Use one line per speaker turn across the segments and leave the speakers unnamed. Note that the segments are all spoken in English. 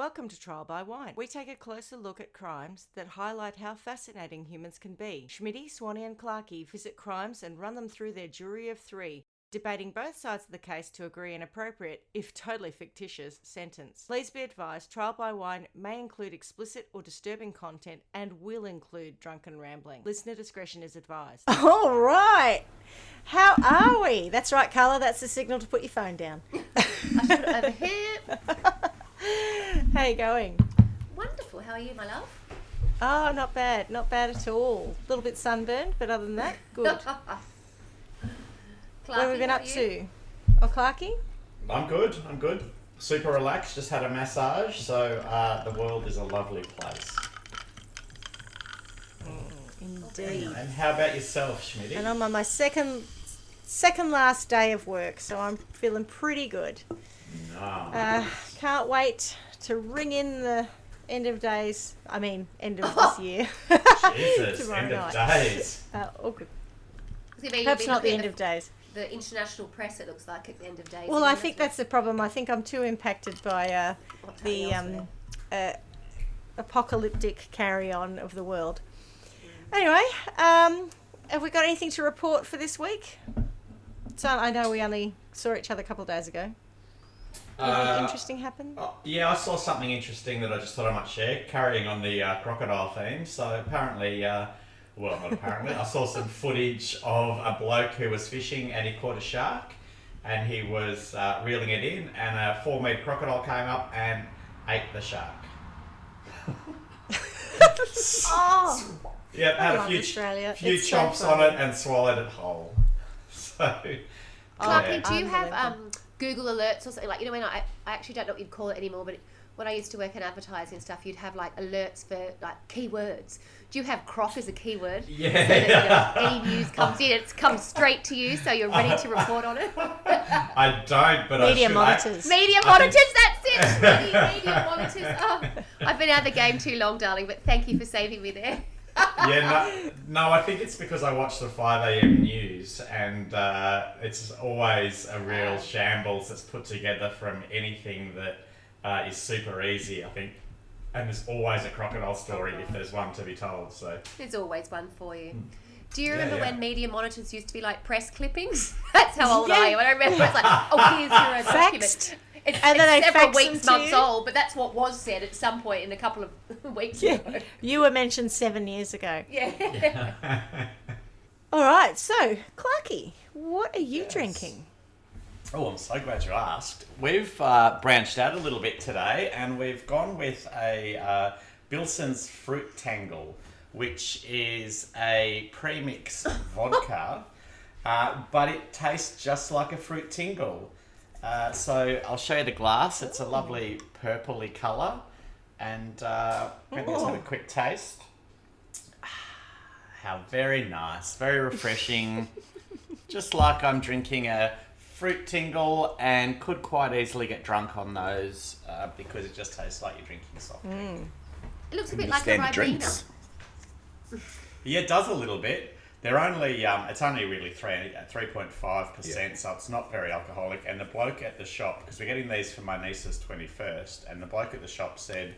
Welcome to Trial by Wine. We take a closer look at crimes that highlight how fascinating humans can be. Schmidty, Swanee and Clarkey visit crimes and run them through their jury of three, debating both sides of the case to agree an appropriate, if totally fictitious, sentence. Please be advised, Trial by Wine may include explicit or disturbing content and will include drunken rambling. Listener discretion is advised. All right. How are we? That's right, Carla. That's the signal to put your phone down.
I should put it over here.
How are you going?
Wonderful. How are you, my love?
Oh, not bad. Not bad at all. A little bit sunburned, but other than that, good. What have we been up to? Oh, Clarkey?
I'm good. Super relaxed. Just had a massage, so the world is a lovely place.
Indeed.
And how about yourself, Schmidty?
And I'm on my second last day of work, so I'm feeling pretty good.
No.
Can't wait to ring in the end of this year.
Jesus,
Tomorrow
end
night.
of days.
All good.
So maybe
Perhaps
you'll be
not the
looking
end
at
of days.
The international press, it looks like, at the end of days.
Well, I think that's the problem. I think I'm too impacted by the apocalyptic carry-on of the world. Anyway, have we got anything to report for this week? So I know we only saw each other a couple of days ago. Anything interesting happened?
Yeah, I saw something interesting that I just thought I might share, carrying on the crocodile theme. So apparently, well, not apparently, I saw some footage of a bloke who was fishing and he caught a shark and he was reeling it in, and a 4-metre crocodile came up and ate the shark.
Oh!
Yeah, had a few chomps on it and swallowed it whole. So,
Clarky, do you have Google alerts or something? Like, you know, when I actually don't know what you'd call it anymore, but when I used to work in advertising and stuff, you'd have like alerts for like keywords. Do you have croc as a keyword?
Yeah.
So that, you know, any news comes in, it comes straight to you, so you're ready to report on it.
I don't, but
Media
I should.
monitors.
Media monitors, that's it. Media monitors. Oh, I've been out of the game too long, darling, but thank you for saving me there.
Yeah, no, I think it's because I watch the 5 a.m. news, and it's always a real shambles that's put together from anything that is super easy, I think. And there's always a crocodile story if there's one to be told. So
there's always one for you. Do you remember
Yeah.
when media monitors used to be like press clippings? That's how old I am. And I remember it's like, oh, here's your document. It's several weeks, months old, but that's what was said at some point in a couple of weeks ago.
You were mentioned 7 years ago.
Yeah.
All right, so, Clarkey, what are you drinking?
Oh, I'm so glad you asked. We've branched out a little bit today, and we've gone with a Bilson's Fruit Tangle, which is a premix vodka, but it tastes just like a fruit tingle. So I'll show you the glass. It's a lovely purpley colour, and let's have a quick taste. How very nice, very refreshing. Just like I'm drinking a fruit tingle, and could quite easily get drunk on those because it just tastes like you're drinking soft drink.
It looks a bit like a Ribena.
Yeah, it does a little bit. They're only, it's only really 3.5%, so it's not very alcoholic. And the bloke at the shop, because we're getting these for my niece's 21st, and the bloke at the shop said,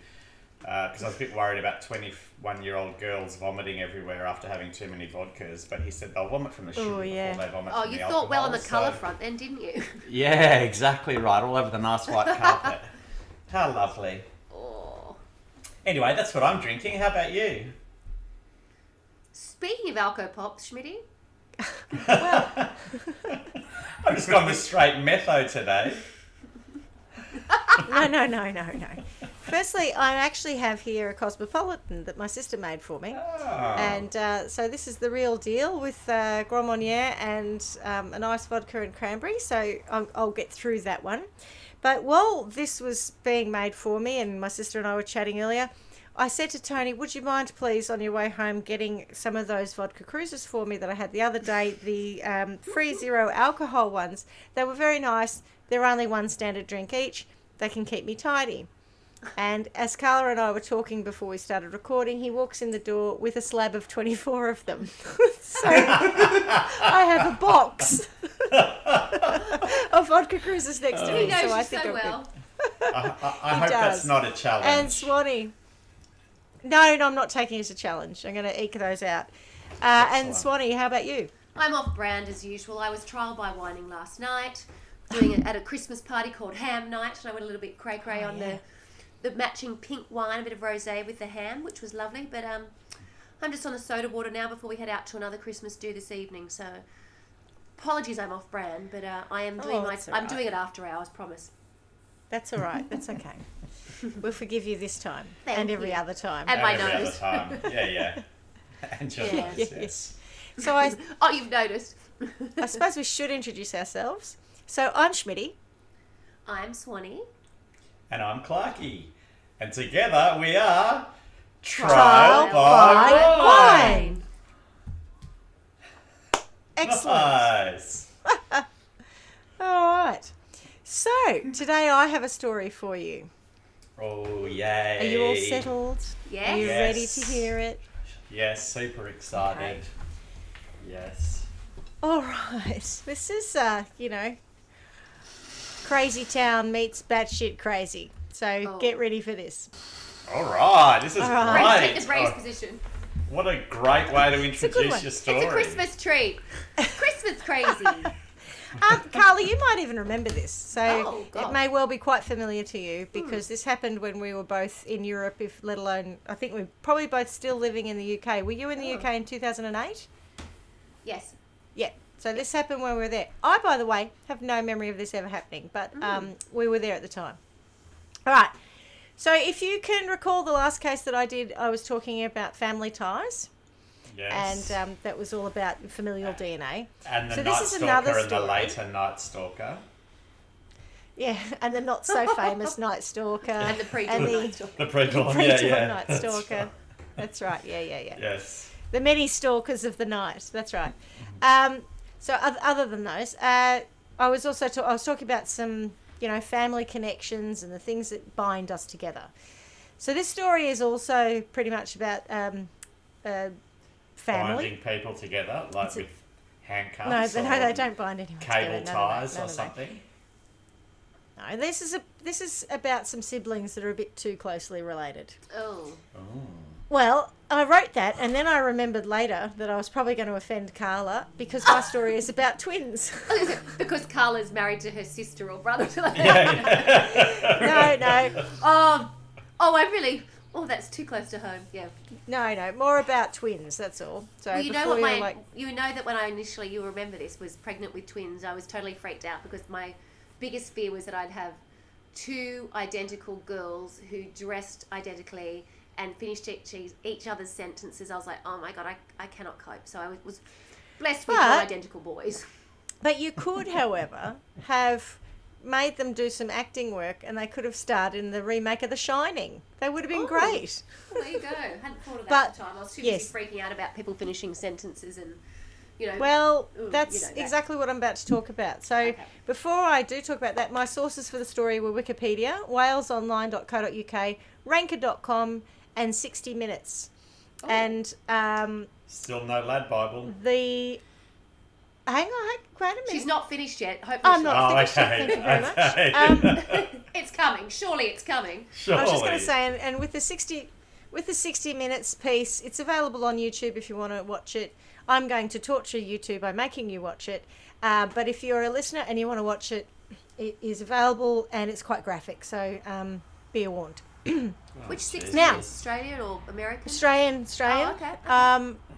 because I was a bit worried about 21-year-old girls vomiting everywhere after having too many vodkas, but he said they'll vomit from the sugar before they vomit from the alcohol.
Oh, you thought well on the colour front then, didn't you?
Yeah, exactly right, all over the nice white carpet. How lovely.
Oh.
Anyway, that's what I'm drinking. How about you?
Speaking of Alco Pops, Schmidty.
Well,
I've just gone with straight metho today.
No. Firstly, I actually have here a Cosmopolitan that my sister made for me.
Oh.
And so this is the real deal with Grand Marnier and an ice vodka and cranberry. So I'll get through that one. But while this was being made for me and my sister and I were chatting earlier, I said to Tony, would you mind please on your way home getting some of those vodka cruisers for me that I had the other day, the free zero alcohol ones. They were very nice. They're only one standard drink each. They can keep me tidy. And as Carla and I were talking before we started recording, he walks in the door with a slab of 24 of them. So I have a box of vodka cruisers next to me.
He knows
so I
you
think
so
I'm
well.
good.
I hope that's not a challenge.
And Swanee. No, I'm not taking it as a challenge. I'm going to eke those out. And Swanee, how about you?
I'm off brand as usual. I was trial by whining last night, doing it at a Christmas party called Ham Night, and I went a little bit cray-cray on the matching pink wine, a bit of rosé with the ham, which was lovely. But I'm just on the soda water now before we head out to another Christmas do this evening. So apologies, I'm off brand, but I am doing I'm doing it after hours, promise.
That's all right. That's okay. We'll forgive you this time
Thank
every
you.
other time.
And my
every
nose.
other time. Yeah. And your nose, yes.
So
Oh, you've noticed.
I suppose we should introduce ourselves. So I'm Schmidty.
I'm Swanee.
And I'm Clarky. And together we are
Trial by Wine. Excellent.
Nice.
All right. So today I have a story for you.
Oh, yay.
Are you all settled?
Yes.
Are you
Yes.
ready to hear it?
Yes, super excited.
Okay.
Yes.
All right. This is, Crazy Town meets batshit crazy. So get ready for this.
All right, this is great.
Take the brace position.
What a great way to introduce
one.
your story.
It's a Christmas treat. Christmas crazy.
Carly, you might even remember this. So
God.
it may well be quite familiar to you because this happened when we were both in Europe, if let alone, I think we're probably both still living in the UK. Were you in the UK in 2008?
Yes.
Yeah. So this happened when we were there. I, by the way, have no memory of this ever happening, but we were there at the time. All right. So if you can recall the last case that I did, I was talking about family ties.
Yes.
And that was all about familial DNA.
And the
so
Night
this is
Stalker
another
and the
story.
later Night Stalker.
Yeah, and the not so famous Night Stalker.
And the pre-dawn Night Stalker.
The pre-dawn,
Night
That's
Stalker.
right.
That's right. Yeah.
Yes.
The many stalkers of the night. That's right. So other than those, I was also I was talking about some family connections and the things that bind us together. So this story is also pretty much about family.
Binding people together, like with handcuffs.
No, they don't bind anyone
cable
together.
ties
No.
or something.
No, this is about some siblings that are a bit too closely related.
Oh.
Well, I wrote that, and then I remembered later that I was probably going to offend Carla because my story is about twins.
Because Carla's married to her sister or brother.
No.
Oh, that's too close to home. Yeah.
No, more about twins. That's all. So
Well, you know
before
what
you're
you know that when I initially, you remember this, was pregnant with twins, I was totally freaked out because my biggest fear was that I'd have two identical girls who dressed identically and finished each other's sentences. I was like, oh my God, I cannot cope. So I was blessed with two identical boys.
But you could, however, have made them do some acting work and they could have starred in the remake of The Shining. They would have been great.
Well, there you go. I hadn't thought of that at the time. I was too busy freaking out about people finishing sentences and,
Well, that's exactly what I'm about to talk about. So before I do talk about that, my sources for the story were Wikipedia, walesonline.co.uk, ranker.com, and 60 Minutes.
Oh.
And
Still no lad Bible.
Hang on, wait a minute.
She's not finished yet. Hopefully
I'm not finished yet, thank you very much.
It's coming. Surely it's coming.
I was just going to say, and with the 60 Minutes piece, it's available on YouTube if you want to watch it. I'm going to torture YouTube by making you watch it. But if you're a listener and you want to watch it, it is available and it's quite graphic. So be warned.
Which 60
Now-
Minutes? Australian or American?
Australian.
Oh, okay.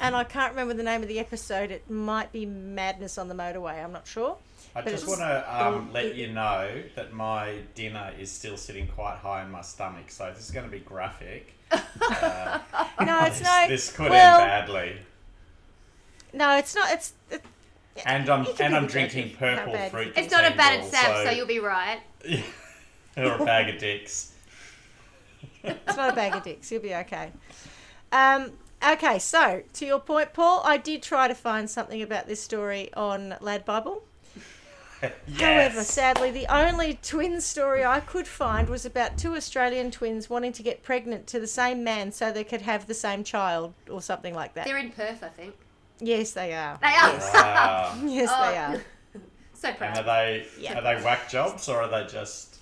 And I can't remember the name of the episode. It might be Madness on the Motorway. I'm not sure.
I just want to let you know that my dinner is still sitting quite high in my stomach, so this is going to be graphic.
No, it's no.
This could end badly.
No, it's not.
And I'm drinking purple
bad
fruit.
It's not a battered
tingle,
sap, so you'll be right.
or a bag of dicks.
It's not a bag of dicks. You'll be okay. Okay, so to your point, Paul, I did try to find something about this story on Lad Bible.
Yes.
However, sadly, the only twin story I could find was about two Australian twins wanting to get pregnant to the same man so they could have the same child or something like that.
They're in Perth, I think.
Yes, they are.
They are.
Wow.
Yes, they are.
So proud.
And are they whack jobs or are they just...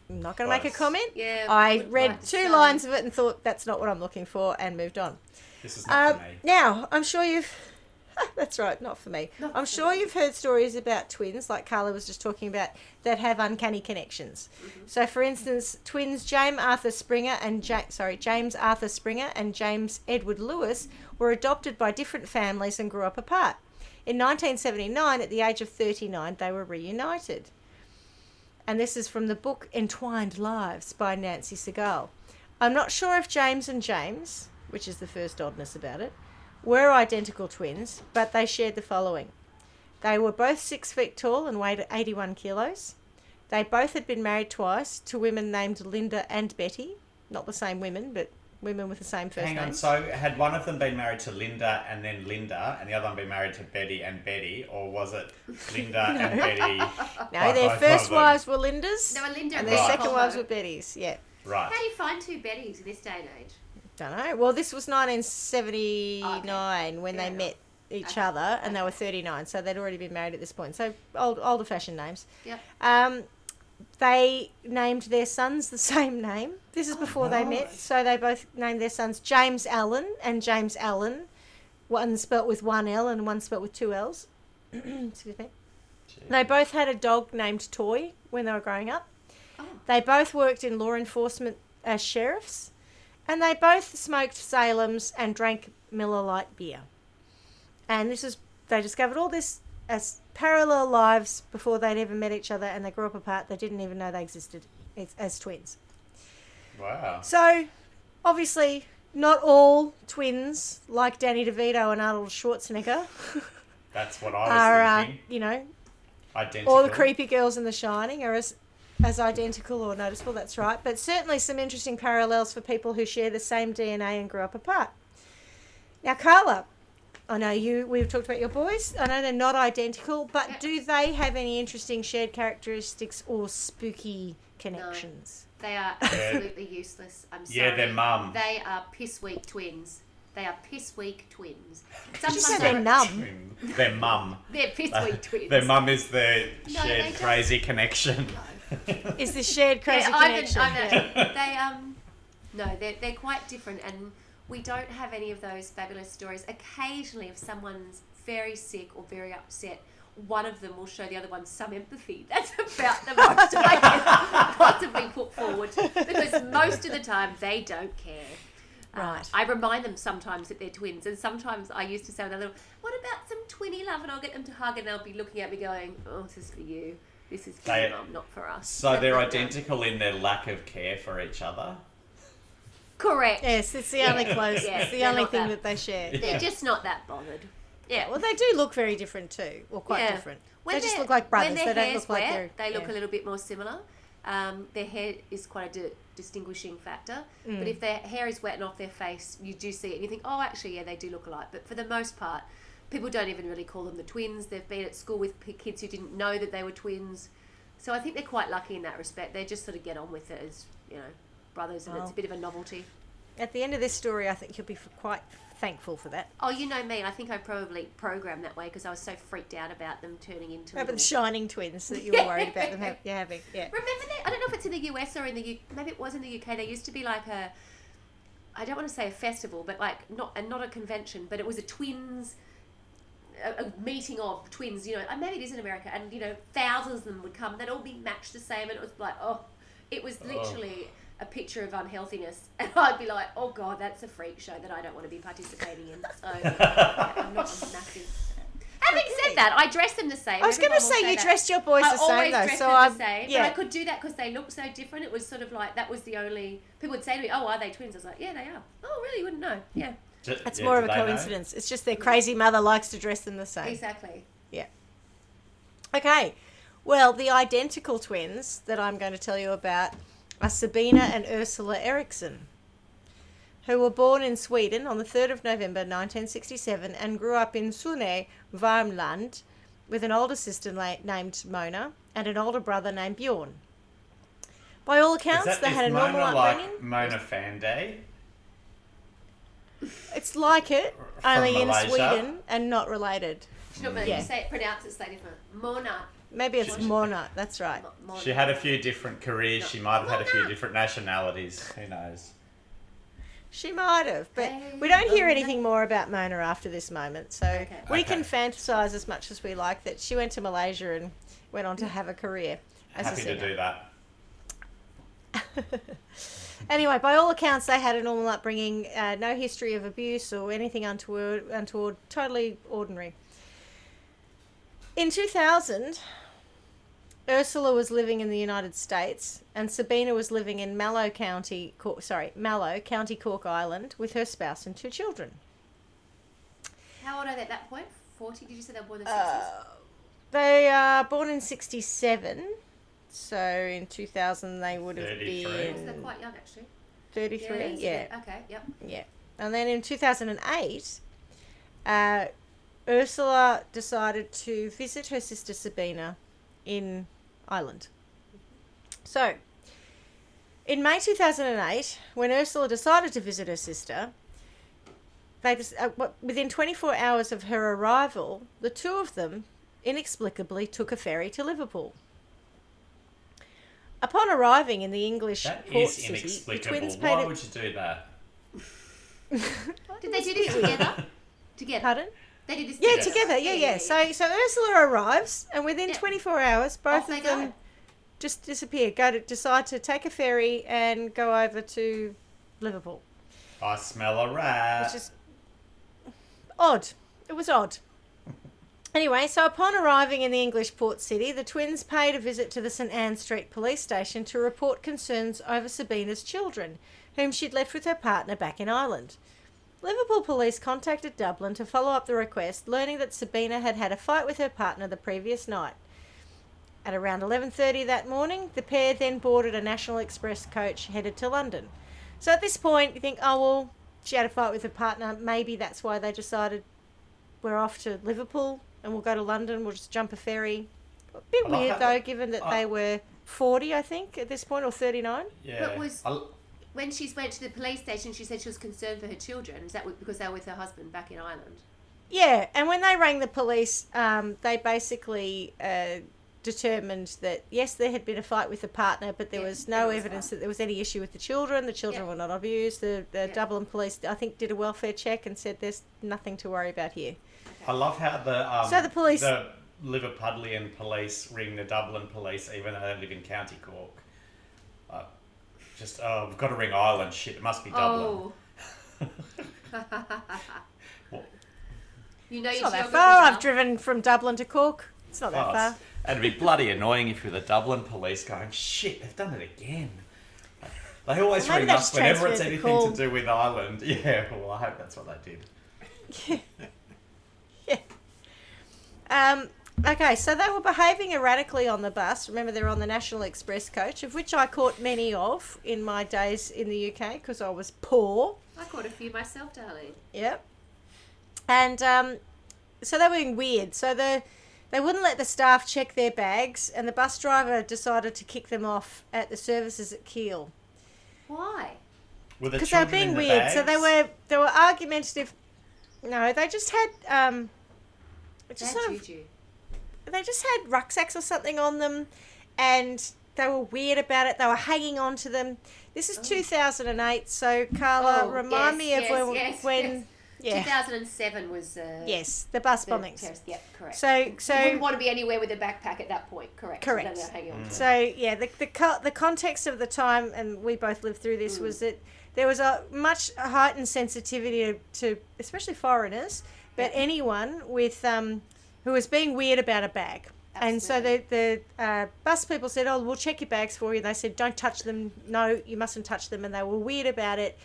I'm not going to make a comment.
Yeah,
I read 2 lines of it and thought that's not what I'm looking for and moved on.
This is not for me.
Now, I'm sure you've... That's right, not for me. I'm sure you've heard stories about twins, like Carla was just talking about, that have uncanny connections. Mm-hmm. So, for instance, twins James Arthur Springer and James Edward Lewis were adopted by different families and grew up apart. In 1979, at the age of 39, they were reunited. And this is from the book Entwined Lives by Nancy Segal. I'm not sure if James and James, which is the first oddness about it, were identical twins, but they shared the following. They were both 6 feet tall and weighed 81 kilos. They both had been married twice to women named Linda and Betty. Not the same women, but women with the same first name.
Hang on, so had one of them been married to Linda and then Linda, and the other one been married to Betty and Betty, or was it Linda and Betty?
No, their first wives were Linda's.
They were Linda
and their second wives were Betty's, yeah.
Right.
How do you find 2 Bettys in this day and age?
Don't know. Well, this was 1979 when they met each other, and they were 39, so they'd already been married at this point. So older fashioned names.
Yeah.
They named their sons the same name. This is before they met, so they both named their sons James Allen and James Allen. One spelt with 1 L and one spelt with 2 L's. Excuse me. Jeez. They both had a dog named Toy when they were growing up. Oh. They both worked in law enforcement as sheriffs. And they both smoked Salem's and drank Miller Lite beer. And they discovered all this as parallel lives before they'd ever met each other, and they grew up apart. They didn't even know they existed as twins.
Wow.
So, obviously, not all twins, like Danny DeVito and Arnold Schwarzenegger,
that's what I was thinking. Identical.
All the creepy girls in The Shining are as identical or noticeable, that's right. But certainly some interesting parallels for people who share the same DNA and grew up apart. Now, Carla, I know we've talked about your boys. I know they're not identical, but do they have any interesting shared characteristics or spooky connections?
No, they are absolutely useless. I'm sorry.
Yeah, their mum.
They are piss-weak twins. They are piss-weak twins.
Did you say they're numb?
Their mum.
They're piss-weak twins.
Their mum is the shared crazy connection.
Is the shared crazy connection?
They're quite different, and we don't have any of those fabulous stories. Occasionally, if someone's very sick or very upset, one of them will show the other one some empathy. That's about the most I can possibly put forward, because most of the time they don't care.
Right.
I remind them sometimes that they're twins, and sometimes I used to say to them, what about some twinny love? And I'll get them to hug, and they'll be looking at me going, oh, this is for you. This is for you, Mum, not for us.
So they're identical in their lack of care for each other?
Correct.
Yes, it's the only close. It's the only thing that they share.
They're just not that bothered.
Yeah, well, they do look very different too, or quite different. They just look like brothers.
When their
they don't
hair's
look like
wet, they look a little bit more similar. Their hair is quite a distinguishing factor. But if their hair is wet and off their face, you do see it and you think, oh, actually, yeah, they do look alike. But for the most part, people don't even really call them the twins. They've been at school with kids who didn't know that they were twins. So I think they're quite lucky in that respect. They just sort of get on with it as, brothers, and it's a bit of a novelty.
At the end of this story, I think you'll be quite thankful for that.
Oh, you know me. I think I probably programmed that way because I was so freaked out about them turning into
the shining twins that you were worried about them having. Yeah.
Remember that? I don't know if it's in the US or in the UK. Maybe it was in the UK. There used to be like I don't want to say a festival, but like not a convention, but it was a meeting of twins, and maybe it is in America, and thousands of them would come. They'd all be matched the same, and it was like, it was literally a picture of unhealthiness, and I'd be like, oh god, that's a freak show that I don't want to be participating in. So I'm not a massive. Having said that, I dress them the same.
I was going to say you dressed your boys the same though,
the same. But I could do that because they look so different. It was sort of like that was the only people would say to me, "Oh, are they twins?" I was like, "Yeah, they are." Oh, really? You wouldn't know? Yeah.
It's more of a coincidence. It's just their crazy mother likes to dress them the same.
Exactly.
Yeah. Okay. Well, the identical twins that I'm going to tell you about are Sabina and Ursula Eriksson, who were born in Sweden on the 3rd of November 1967 and grew up in Sunne, Värmland, with an older sister named Mona and an older brother named Bjorn. By all accounts, they had a normal upbringing.
Like Mona Fanday?
It's like it, only
Malaysia.
in Sweden and not related.
You say pronounce it slightly different. Mona
Maybe it's Mona. That's right.
Mona.
She had a few different careers. She might have had a few different nationalities. Who knows?
She might have, but we don't hear anything more about Mona after this moment. So we can fantasize as much as we like that she went to Malaysia and went on to have a career as a singer.
Happy to do that.
Anyway, by all accounts, they had a normal upbringing, no history of abuse or anything untoward, totally ordinary. In 2000, Ursula was living in the United States and Sabina was living in Mallow, County Cork Island with her spouse and 2 children.
How old are they at that point? 40? Did you say they were born in the 60s?
They are born in 67, so in 2000 they would have
33.
been...
So they're quite young, actually.
33, yeah.
Okay, yep.
Yeah. And then in 2008, Ursula decided to visit her sister Sabina in Ireland. So, in May 2008, when Ursula decided to visit her sister, within 24 hours of her arrival, the 2 of them inexplicably took a ferry to Liverpool. Upon arriving in the English port city, the twins paid...
Why would you do that?
Did they do this together? Together.
Pardon?
They did this
Yeah,
together.
together. So Ursula arrives, and within 24 hours, both of them just disappear. Decide to take a ferry and go over to Liverpool.
I smell a rat.
Which is odd. It was odd. Anyway, so upon arriving in the English port city, the twins paid a visit to the St Anne Street police station to report concerns over Sabina's children, whom she'd left with her partner back in Ireland. Liverpool police contacted Dublin to follow up the request, learning that Sabina had had a fight with her partner the previous night. At around 11:30 that morning, the pair then boarded a National Express coach headed to London. So at this point, you think, oh, well, she had a fight with her partner. Maybe that's why they decided we're off to Liverpool and we'll go to London. We'll just jump a ferry. A bit weird, though, given that they were 40, I think, at this point, or 39.
Yeah.
But when she went to the police station, she said she was concerned for her children. Is that because they were with her husband back in Ireland?
Yeah, and when they rang the police, they basically determined that, yes, there had been a fight with the partner, but there was no evidence that there was any issue with the children. The children were not abused. The Dublin police, I think, did a welfare check and said there's nothing to worry about here.
I love how
the police...
the Liverpudlian police ring the Dublin police, even though they live in County Cork. We've got to ring Ireland. Shit, it must be Dublin.
You know,
it's not that far. I've driven from Dublin to Cork. It's not that far.
It'd be bloody annoying if you're the Dublin police going, shit, they've done it again. They always ring us whenever it's anything to do with Ireland. Yeah, well, I hope that's what they did.
Yeah. Okay, so they were behaving erratically on the bus. Remember, they're on the National Express coach, of which I caught many of in my days in the UK because I was poor.
I caught a few myself, darling.
Yep. And so they were being weird. So they wouldn't let the staff check their bags, and the bus driver decided to kick them off at the services at Keele.
Why?
Because they were being weird. Bags? So they were argumentative. No, they just had they just had rucksacks or something on them, and they were weird about it. They were hanging on to them. This is 2008, so Carla, remind me of when. Yeah.
2007 was...
yes, the bus bombings.
Yep, correct.
So
you wouldn't want to be anywhere with a backpack at that point, correct?
So yeah, the context of the time, and we both lived through this, was that there was a much heightened sensitivity to especially foreigners, but anyone with who was being weird about a bag. Absolutely. And so the bus people said, oh, we'll check your bags for you. They said, don't touch them. No, you mustn't touch them. And they were weird about it.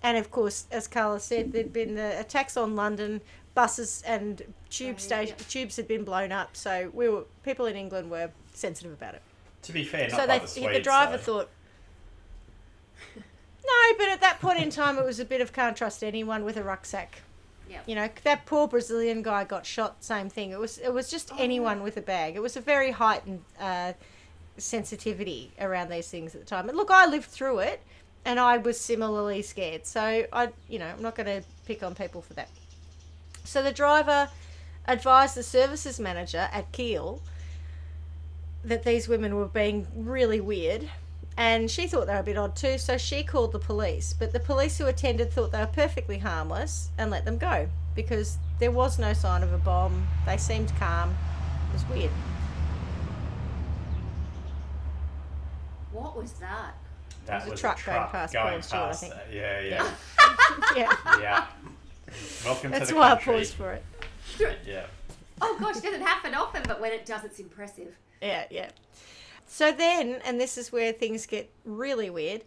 And, of course, as Carla said, there'd been the attacks on London, buses and tubes had been blown up. So people in England were sensitive about it.
To be fair, not by the Swedes,
the driver thought... No, but at that point in time, it was a bit of can't trust anyone with a rucksack. Yep. You know, that poor Brazilian guy got shot, same thing. It was just anyone with a bag. It was a very heightened sensitivity around these things at the time. And look, I lived through it, and I was similarly scared. So, I'm not going to pick on people for that. So the driver advised the services manager at Keele that these women were being really weird, and she thought they were a bit odd too, so she called the police. But the police who attended thought they were perfectly harmless and let them go because there was no sign of a bomb. They seemed calm. It was weird.
What was that?
That
was a truck going past Paul Stewart, I think.
Yeah.
Yeah.
Yeah. Welcome
That's
to the
why
country.
I paused for it.
Yeah.
Oh gosh, it doesn't happen often, but when it does, it's impressive.
Yeah. So then, and this is where things get really weird,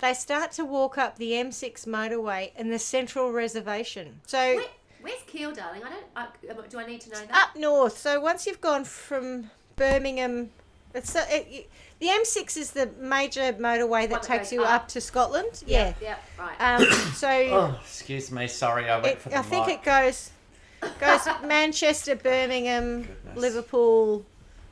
they start to walk up the M6 motorway in the Central Reservation. So
Where's Kiel, darling? Do I need to know that?
up north. So once you've gone from Birmingham, the M6 is the major motorway that takes you up to Scotland. Yeah.
Yeah. Right.
Oh, excuse me. Sorry, I went for the
I think
mic.
it goes Manchester, Birmingham, Liverpool,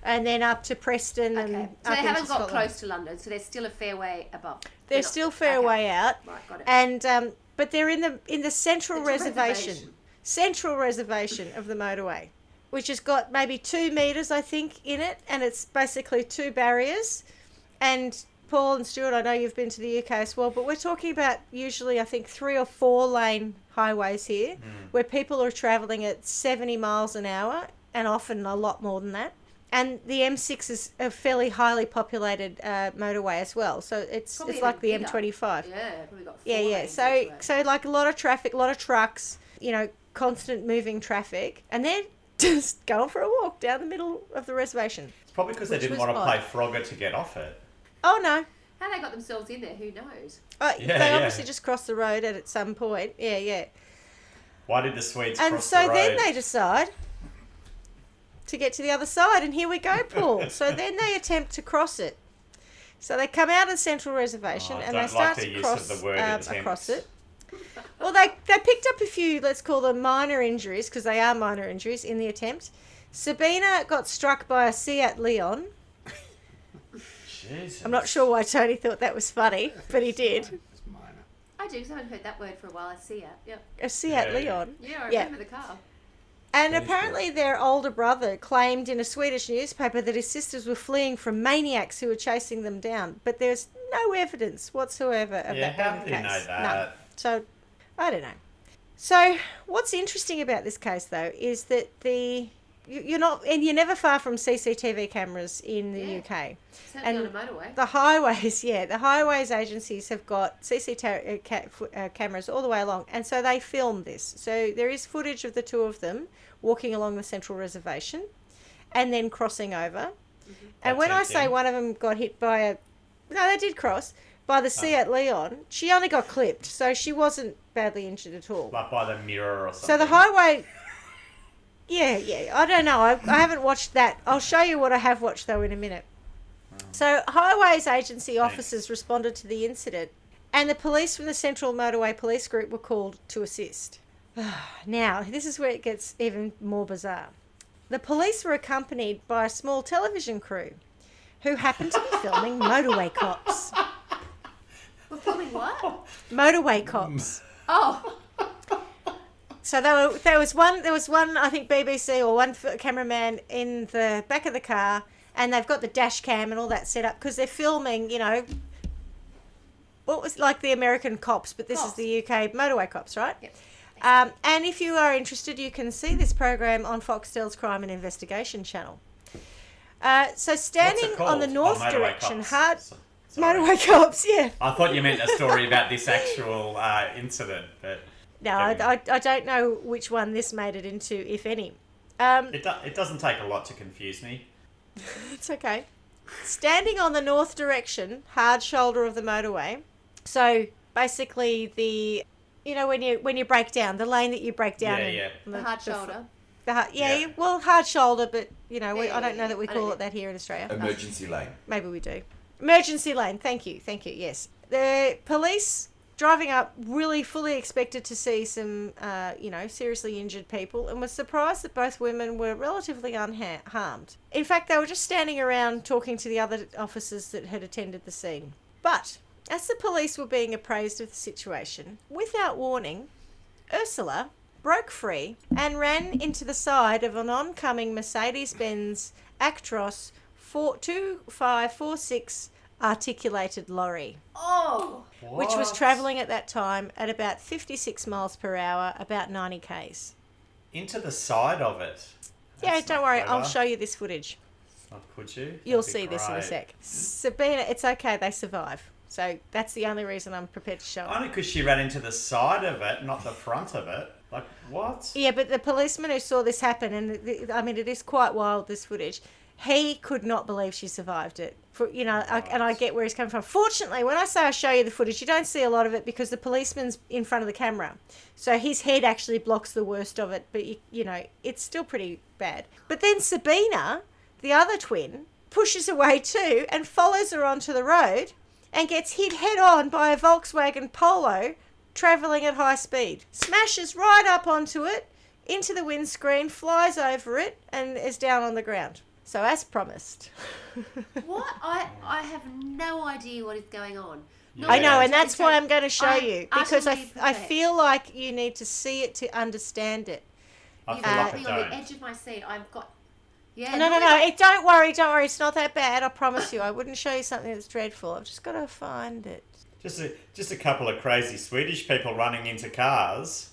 and then up to Preston and
Okay. So
up
they haven't
into
got
Scotland.
close to London, so they're still a fair way above.
They're still fair way out.
Right, got it.
And but they're in the central
It's a
reservation. Central reservation of the motorway, which has got maybe 2 meters, I think, in it, and it's basically 2 barriers. And Paul and Stuart, I know you've been to the UK as well, but we're talking about usually, I think, 3 or 4 lane highways here, where people are travelling at 70 miles an hour, and often a lot more than that. And the M6 is a fairly highly populated motorway as well, so it's like the
bigger.
M25.
Yeah, probably got 4
Yeah.
lanes
So
each way.
so like a lot of traffic, a lot of trucks, constant moving traffic, and they're just going for a walk down the middle of the reservation.
It's probably because they
Which
didn't
was
want to
odd.
play Frogger to get off it.
Oh no.
How they got themselves in there, who knows?
They obviously just crossed the road at some point. Yeah.
Why did the Swedes
And
cross
so
the road?
then they decide to get to the other side, and here we go, Paul. So then they attempt to cross it. So they come out of the Central Reservation and they start to cross across it. Well, they picked up a few, let's call them minor injuries, because they are minor injuries in the attempt. Sabina got struck by a Seat Leon.
Jesus.
I'm not sure why Tony thought that was funny, but he did.
It's minor.
I do, because I haven't heard that word for a while. I see it. Yep.
A Seat
Yeah.
Leon.
Yeah, I
Yeah.
remember the car.
And
That is
apparently their older brother claimed in a Swedish newspaper that his sisters were fleeing from maniacs who were chasing them down. But there's no evidence whatsoever of that
how
being the
do you
case.
know that?
No. So, I don't know. So, what's interesting about this case, though, is that you're never far from CCTV cameras in the
Yeah.
UK.
Certainly on a motorway.
The highways agencies have got CCTV cameras all the way along, and so they filmed this. So there is footage of the two of them walking along the Central Reservation and then crossing over.
Mm-hmm.
And when I say
tempting.
one of them got hit by they did cross, by the Seat Leon, she only got clipped, so she wasn't badly injured at all.
Like by the mirror or something.
So the highway... Yeah, I don't know. I haven't watched that. I'll show you what I have watched, though, in a minute. So Highways Agency officers responded to the incident, and the police from the Central Motorway Police Group were called to assist. Now, this is where it gets even more bizarre. The police were accompanied by a small television crew who happened to be filming motorway cops.
We're filming what?
Motorway cops.
Oh,
So there was one I think BBC or one cameraman in the back of the car, and they've got the dash cam and all that set up because they're filming, what was like the American cops, but this is the UK motorway cops, right?
Yep.
And if you are interested, you can see this program on Foxtel's Crime and Investigation channel. So standing
What's it
on the
called?
north
Motorway
direction,
Cops. Sorry.
motorway cops, yeah.
I thought you meant a story about this actual incident, but
No, I don't know which one this made it into, if any.
it doesn't take a lot to confuse me.
It's okay. Standing on the north direction, hard shoulder of the motorway. So basically when you break down, the lane that you break down in.
Yeah.
the hard shoulder.
Yeah, well, hard shoulder, but I don't know that we
I don't
call
know.
it that here in Australia.
Emergency lane.
Maybe we do. Emergency lane. Thank you. Yes. The police driving up really fully expected to see some, seriously injured people, and was surprised that both women were relatively unharmed. In fact, they were just standing around talking to the other officers that had attended the scene. But as the police were being appraised of the situation, without warning, Ursula broke free and ran into the side of an oncoming Mercedes-Benz Actros 2546 articulated lorry,
Oh.
which was travelling at that time at about 56 miles per hour, about 90 k's.
Into the side of it.
Yeah,
That's
don't
not
worry.
clever.
I'll show you this footage.
Oh, could you?
You'll
That'd be
see this in a
great.
sec. Sabina, it's okay. They survive. So that's the only reason I'm prepared to show it.
Only because she ran into the side of it, not the front of it. Like, what?
Yeah, but the policeman who saw this happen, and I mean, it is quite wild, this footage, he could not believe she survived it. And I get where he's coming from. Fortunately, when I say I show you the footage, you don't see a lot of it because the policeman's in front of the camera. So his head actually blocks the worst of it, but, it's still pretty bad. But then Sabina, the other twin, pushes away too and follows her onto the road and gets hit head on by a Volkswagen Polo travelling at high speed. Smashes right up onto it, into the windscreen, flies over it, and is down on the ground. So as promised.
What? I have no idea what is going on.
Yeah.
I know, and
So-
that's why I'm going to show
I'm
you, because
utterly
I
perplexed.
feel like you need to see it to understand it.
I
You've
feel
got
like
me
I
on
don't.
the edge of my seat. I've got... Yeah.
No. Don't worry. It's not that bad. I promise you. I wouldn't show you something that's dreadful. I've just got to find it.
Just a couple of crazy Swedish people running into cars.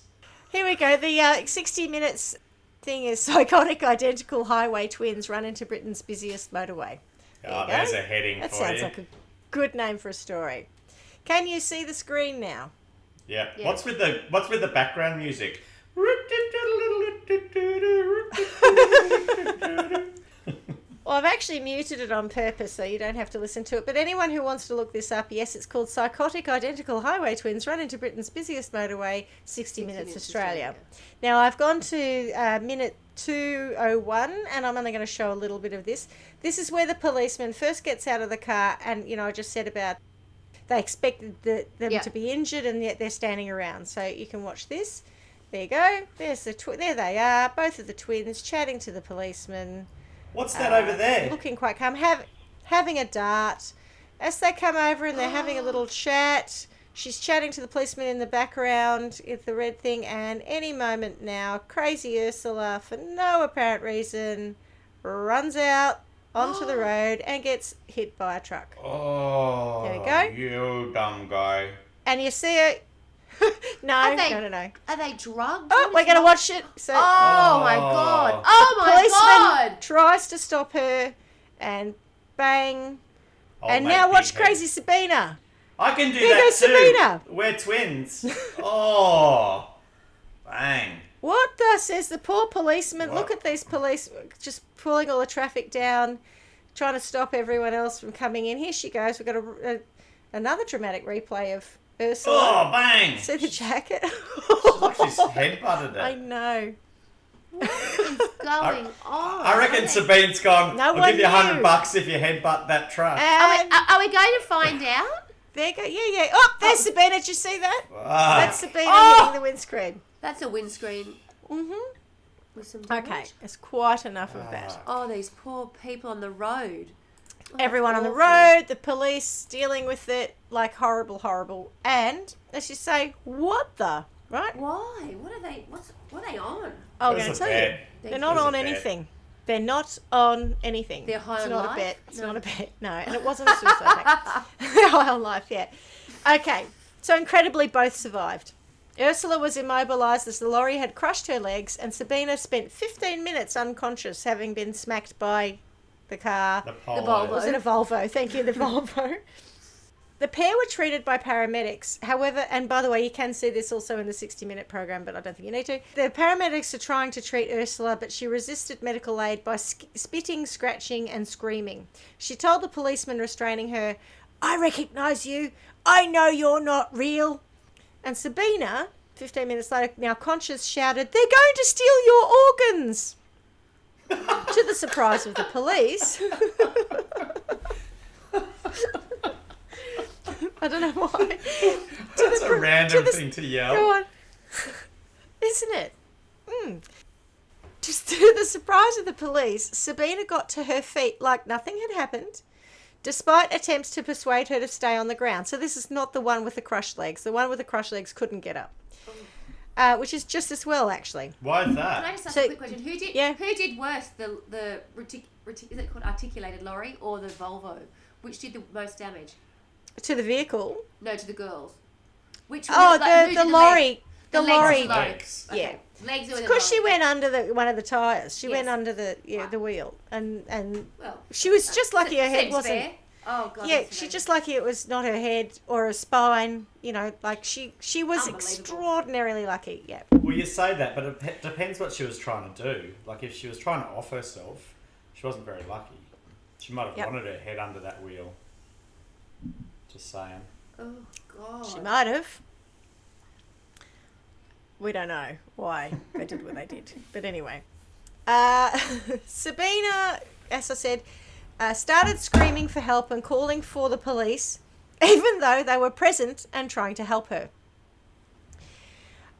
Here we go. The 60 Minutes thing is psychotic identical highway twins run into Britain's busiest motorway. There you go.
There's a heading
That
for
sounds
you.
like a good name for a story. Can you see the screen now?
Yeah.
Yeah.
What's with the background music?
Well, I've actually muted it on purpose so you don't have to listen to it. But anyone who wants to look this up, yes, it's called Psychotic Identical Highway Twins Run into Britain's Busiest Motorway, 60 Minutes Australia. Now, I've gone to minute 2:01 and I'm only going to show a little bit of this. This is where the policeman first gets out of the car and, I just said about they expected them
Yeah.
to be injured and yet they're standing around. So you can watch this. There you go. There's there they are, both of the twins chatting to the policeman.
What's that over there?
Looking quite calm, having a dart. As they come over and they're having a little chat, she's chatting to the policeman in the background with the red thing, and any moment now, crazy Ursula, for no apparent reason, runs out onto the road and gets hit by a truck.
Oh,
There we go.
You dumb guy.
And you see her... No.
Are they drugged?
Oh, we're going to watch it. So
Oh my god. Oh my
policeman
god.
tries to stop her and bang.
Old
And
mate
now watch
Big Head.
Crazy Sabina.
I can do
There
that
goes
too.
Sabina.
We're twins. Oh, bang.
What the says the poor policeman?
What?
Look at these police just pulling all the traffic down, trying to stop everyone else from coming in. Here she goes. We've got another dramatic replay of Ursula.
Oh, bang.
See the jacket?
She's like she's headbutted
I
it.
know.
What is going on?
I reckon Sabine's gone.
No
I'll
one
give you
knew.
$100 if you headbutt that truck.
And
Are we going to find out?
there you go. Yeah. Oh, there's Sabina. Did you see that?
Ah.
That's Sabina
Oh.
hitting the windscreen.
That's a windscreen
Mm-hmm.
with some damage.
Okay, it's quite enough of that.
Oh, these poor people on the road. Oh,
Everyone on the
awful.
road, the police dealing with it, like horrible. And let's just say, what the? Right?
Why? What are they? What are they on?
I'm
There's
going to
a
tell
bet.
you. They're not
There's a
on
bet.
anything. They're not on anything.
They're high
it's
on
not
life?
a bet. It's
No.
not a bet. No, and it wasn't a suicide pact. They're high on life, yeah. Okay, so incredibly both survived. Ursula was immobilised as the lorry had crushed her legs, and Sabina spent 15 minutes unconscious, having been smacked by the car.
The polo.
Volvo.
Was it a Volvo? Thank you, the Volvo. The pair were treated by paramedics. However, and by the way, you can see this also in the 60-minute program, but I don't think you need to. The paramedics are trying to treat Ursula, but she resisted medical aid by spitting, scratching, and screaming. She told the policeman restraining her, "I recognise you. I know you're not real." And Sabina, 15 minutes later, now conscious, shouted, "They're going to steal your organs!" To the surprise of the police. I don't know why.
That's a random
to the-
thing to yell.
Go on. Isn't it? Just to the surprise of the police, Sabina got to her feet like nothing had happened, despite attempts to persuade her to stay on the ground. So this is not the one with the crushed legs. The one with the crushed legs couldn't get up. which is just as well, actually.
Why is
Can
that?
I just ask a quick question? Who did worse, is it called articulated lorry or the Volvo? Which did the most damage?
To the vehicle?
No, to the girls. Which
The
lorry.
lorry. The
legs
lorry.
of the lorry.
Legs.
Yeah.
Okay. Legs are in the
Because she
lorry.
went under one of the tyres. She went
Yes.
under the
Right.
the wheel. And
Well,
she was just lucky her head
seems
wasn't...
fair. Oh, God.
Yeah,
that's
she's
amazing.
just lucky it was not her head or her spine. You know, like she was
Unbelievable.
extraordinarily lucky. Yeah.
Well, you say that, but it depends what she was trying to do. Like, if she was trying to off herself, she wasn't very lucky. She might have wanted her head under that wheel. Just saying.
Oh, God.
She might have. We don't know why they did what they did. But anyway. Sabina, as I said, started screaming for help and calling for the police, even though they were present and trying to help her.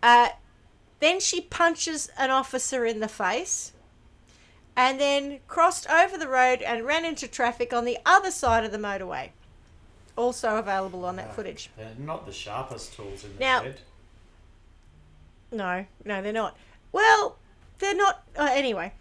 Then she punches an officer in the face and then crossed over the road and ran into traffic on the other side of the motorway. Also available on that footage.
They're not the sharpest tools in the
Now-
shed.
No, they're not. Well, they're not. Anyway,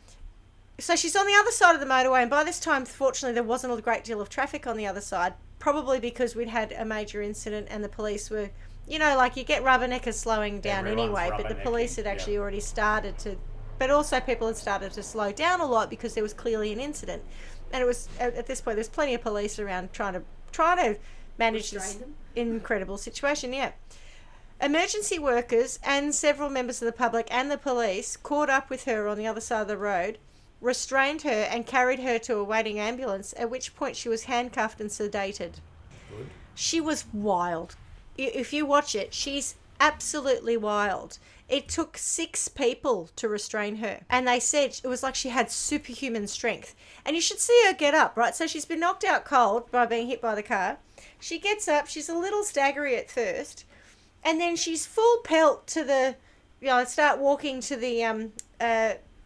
so she's on the other side of the motorway, and by this time, fortunately, there wasn't a great deal of traffic on the other side, probably because we'd had a major incident and the police were, you know, like you get rubberneckers slowing down
Everyone's
anyway, but the police had
rubbernecking,
actually
yeah.
already started to, but also people had started to slow down a lot because there was clearly an incident. And it was, at this point, there's plenty of police around trying to manage this
Restrain them?
incredible situation, yeah. Emergency workers and several members of the public and the police caught up with her on the other side of the road, restrained her and carried her to a waiting ambulance, at which point she was handcuffed and sedated.
Good.
She was wild. If you watch it, she's absolutely wild. It took 6 people to restrain her. And they said it was like she had superhuman strength. And you should see her get up, right? So she's been knocked out cold by being hit by the car. She gets up. She's a little staggery at first. And then she's full pelt to the, start walking to the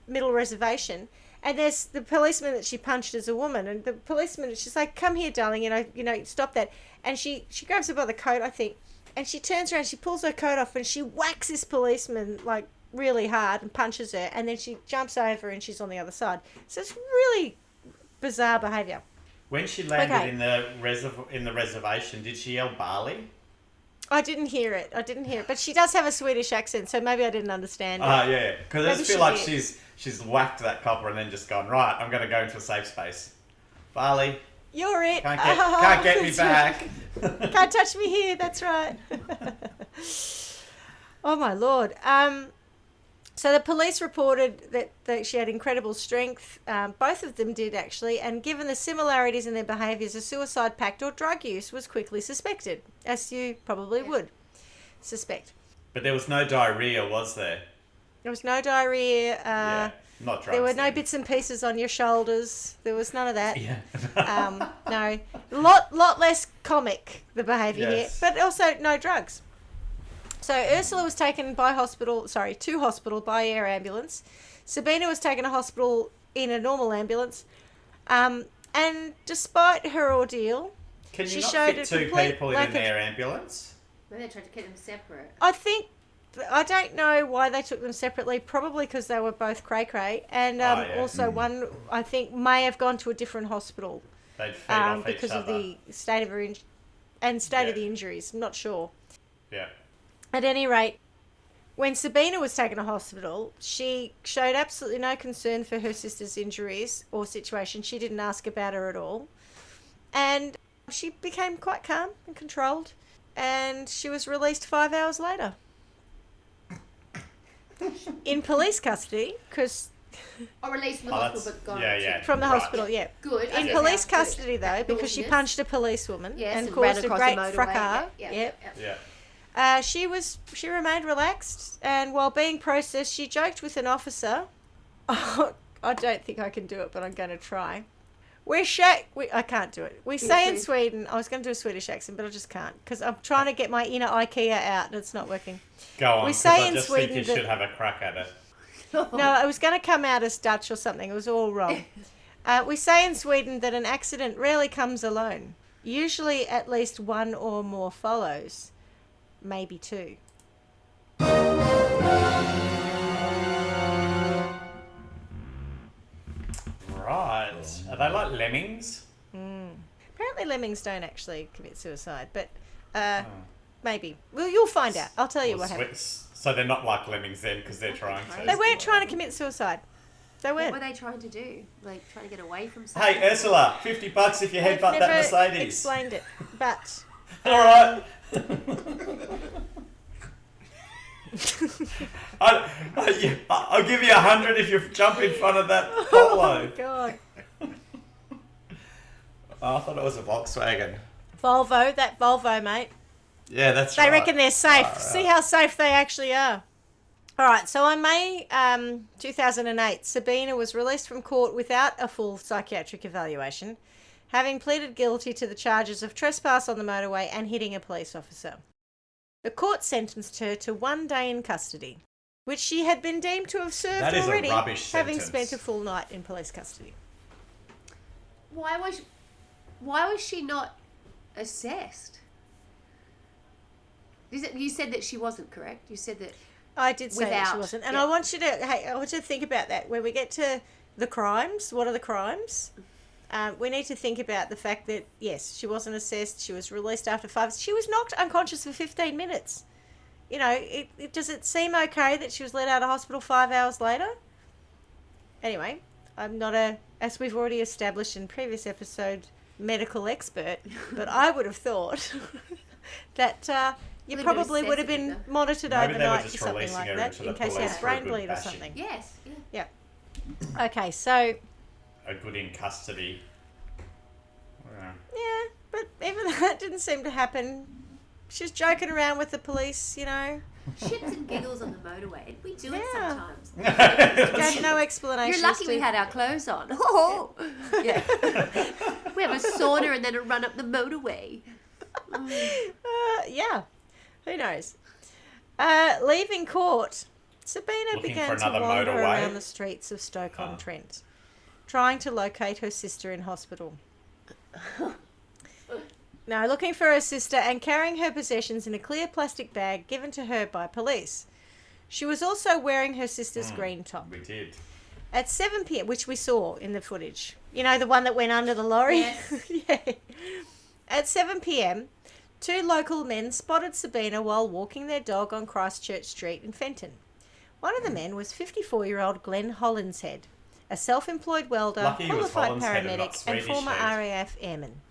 middle reservation. And there's the policeman that she punched as a woman. And the policeman, she's like, come here, darling, stop that. And she grabs her by the coat, I think. And she turns around, she pulls her coat off, and she whacks this policeman, like, really hard and punches her. And then she jumps over and she's on the other side. So it's really bizarre behaviour.
When she landed
Okay.
in the reservation, did she yell barley?
I didn't hear it. But she does have a Swedish accent, so maybe I didn't understand it.
Yeah. Because I
Maybe
just feel
she
like
did.
she's whacked that copper and then just gone, right, I'm going to go into a safe space. Barley,
You're it.
can't get me
That's
back.
right. Can't touch me here. That's right. Oh, my Lord. So the police reported that she had incredible strength. Both of them did, actually. And given the similarities in their behaviours, a suicide pact or drug use was quickly suspected, as you probably would suspect.
But there was no diarrhea, was there?
There was no diarrhea.
Not drugs.
There were no
then.
bits and pieces on your shoulders. There was none of that.
Yeah.
No. Lot less comic, the behaviour
Yes.
here. But also no drugs. So Ursula was taken to hospital by air ambulance. Sabina was taken to hospital in a normal ambulance. And despite her ordeal,
Can
she
you not
showed
fit
a
2
complete
people in
lack
an
of-
air ambulance?
Maybe they tried to keep them separate.
I don't know why they took them separately, probably because they were both cray-cray. And
yeah.
also one, I think, may have gone to a different hospital
They'd feed off
because
each
of
other.
the state of her state of
Yeah.
the injuries. I'm not sure.
Yeah.
At any rate, when Sabina was taken to hospital, she showed absolutely no concern for her sister's injuries or situation. She didn't ask about her at all. And she became quite calm and controlled. And she was released 5 hours later. In police custody, because
Or released from the
Oh,
hospital
that's-
but gone.
yeah.
from the
Right.
hospital, yeah.
Good.
In
Okay,
police
now, good.
custody, though, because she
Naughtiness.
punched a policewoman
Yes,
and
ran
caused a
across
great
the motorway.
fracas.
Yep.
Yeah.
She remained relaxed, and while being processed, she joked with an officer. I don't think I can do it, but I'm going to try. I can't do it. We say in Sweden, I was going to do a Swedish accent, but I just can't, because I'm trying to get my inner IKEA out, and it's not working.
Go on,
We
'cause
say
I
in
just
Sweden
think you
that-
should have a crack at it.
No, it was going to come out as Dutch or something. It was all wrong. We say in Sweden that an accident rarely comes alone. Usually at least one or more follows. Maybe 2.
lemmings?
Apparently lemmings don't actually commit suicide, but maybe. Well, you'll find out. I'll tell you what happened.
So they're not like lemmings then because they're trying to...
They weren't trying to commit suicide. They
What
weren't.
were they trying to do? Like trying to get away from something?
Hey, Ursula, $50 if you
They've
headbutt that
never
Mercedes.
explained it, but...
All right. I'll give you 100 if you jump in front of that Polo.
Oh, God.
Oh, I thought it was a Volkswagen.
That Volvo, mate.
Yeah, that's
They
right.
reckon they're safe.
Right.
See how safe they actually are. All right, so on May 2008, Sabina was released from court without a full psychiatric evaluation, having pleaded guilty to the charges of trespass on the motorway and hitting a police officer. The court sentenced her to 1 day in custody, which she had been deemed to have served
That is a
already,
rubbish
having
sentence.
spent a full night in police custody.
Why was she not assessed? You said that she wasn't, correct? You said that...
I did say that she
Without-
wasn't. And
yeah.
I want you to think about that. When we get to the crimes, what are the crimes? We need to think about the fact that, yes, she wasn't assessed. She was released after 5. She was knocked unconscious for 15 minutes. You know, does it seem okay that she was let out of hospital 5 hours later? Anyway, I'm not as we've already established in previous episode, medical expert, but I would have thought that you
Little bit
probably would have
excessive,
been
though.
monitored
Maybe they were
overnight
just
for something
releasing
like
her
that,
into the
in case you had
police
a
for a
brain
good
bleed or
bashing.
something.
Yes. Yeah.
Yeah. Okay, so
A good in custody. Yeah.
yeah, but even that didn't seem to happen. She was joking around with the police, you know.
Shits and giggles on the motorway. We do it
Yeah.
sometimes.
Gave no explanation.
You're lucky
as
we
to-
had our clothes on. Oh, yeah. We have a sauna and then a run up the motorway.
Yeah, who knows? Leaving court, Sabina
Looking
began
for
to
another
wander
motorway?
around the streets of Stoke-on-Trent, trying to locate her sister in hospital. No, looking for her sister and carrying her possessions in a clear plastic bag given to her by police. She was also wearing her sister's green top.
We did.
At 7 p.m., which we saw in the footage. You know, the one that went under the lorry?
Yes.
Yeah. At 7 p.m, 2 local men spotted Sabina while walking their dog on Christchurch Street in Fenton. One of the men was 54-year-old Glenn Hollinshead, a self-employed welder,
Lucky he was
qualified
Hollinshead and not
paramedic, and
Swedish
former
head.
RAF airman.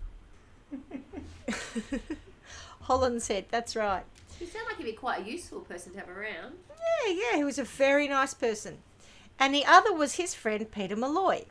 Hollinshead, that's right.
You sound like he'd be quite a useful person to have around.
Yeah, he was a very nice person. And the other was his friend Peter Malloy.